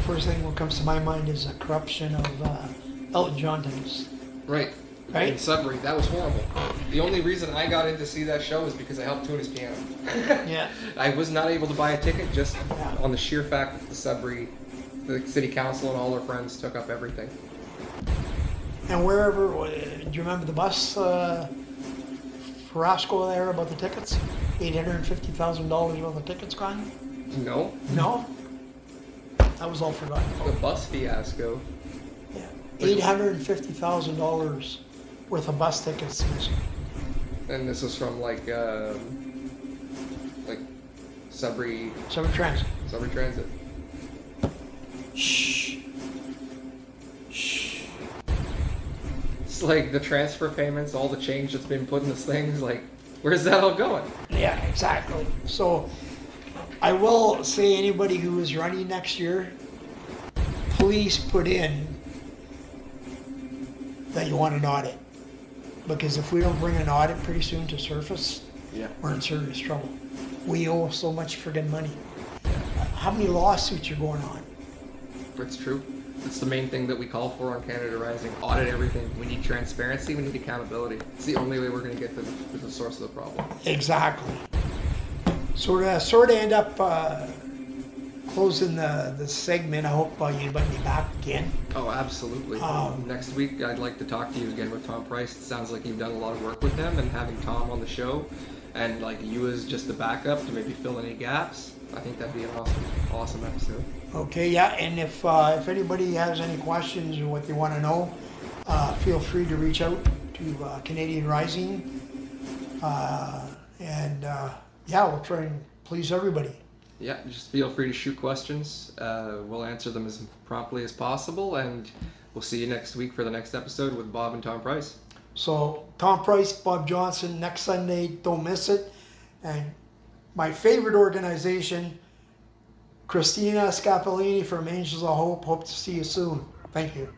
first thing that comes to my mind is the corruption of Elton John times. Right. Right? In Sudbury, that was horrible. The only reason I got in to see that show was because I helped tune his piano. Yeah. I was not able to buy a ticket just Yeah. on the sheer fact that the city council and all their friends took up everything. And wherever, do you remember the bus fiasco there about the tickets? $850,000 worth of tickets gone? No, No? That was all forgotten. the bus fiasco. Yeah. $850,000 worth of bus tickets missing. And this was from like Sudbury Summer Transit. Transit. Shh. Shh. It's like the transfer payments, all the change that's been put in this thing. Is like, where's that all going? Yeah, exactly. So I will say anybody who is running next year, please put in that you want an audit. Because if we don't bring an audit pretty soon to surface, Yeah. we're in serious trouble. We owe so much friggin' money. How many lawsuits are going on? It's true. It's the main thing that we call for on Canada Rising. Audit everything. We need transparency. We need accountability. It's the only way we're going to get to the source of the problem. Exactly. So to sort of end up closing the segment, I hope you invite me back again. Oh, absolutely. Next week, I'd like to talk to you again with Tom Price. It sounds like you've done a lot of work with him, and having Tom on the show, and like you as just a backup to maybe fill any gaps. I think that'd be an awesome episode. Okay, yeah, and if anybody has any questions or what they want to know, feel free to reach out to Canadian Rising, and we'll try and please everybody. Yeah, just feel free to shoot questions. We'll answer them as promptly as possible, and we'll see you next week for the next episode with Bob and Tom Price. So Tom Price, Bob Johnston, next Sunday, don't miss it. And my favorite organization, Christina Scapolini from Angels of Hope. Hope to see you soon. Thank you.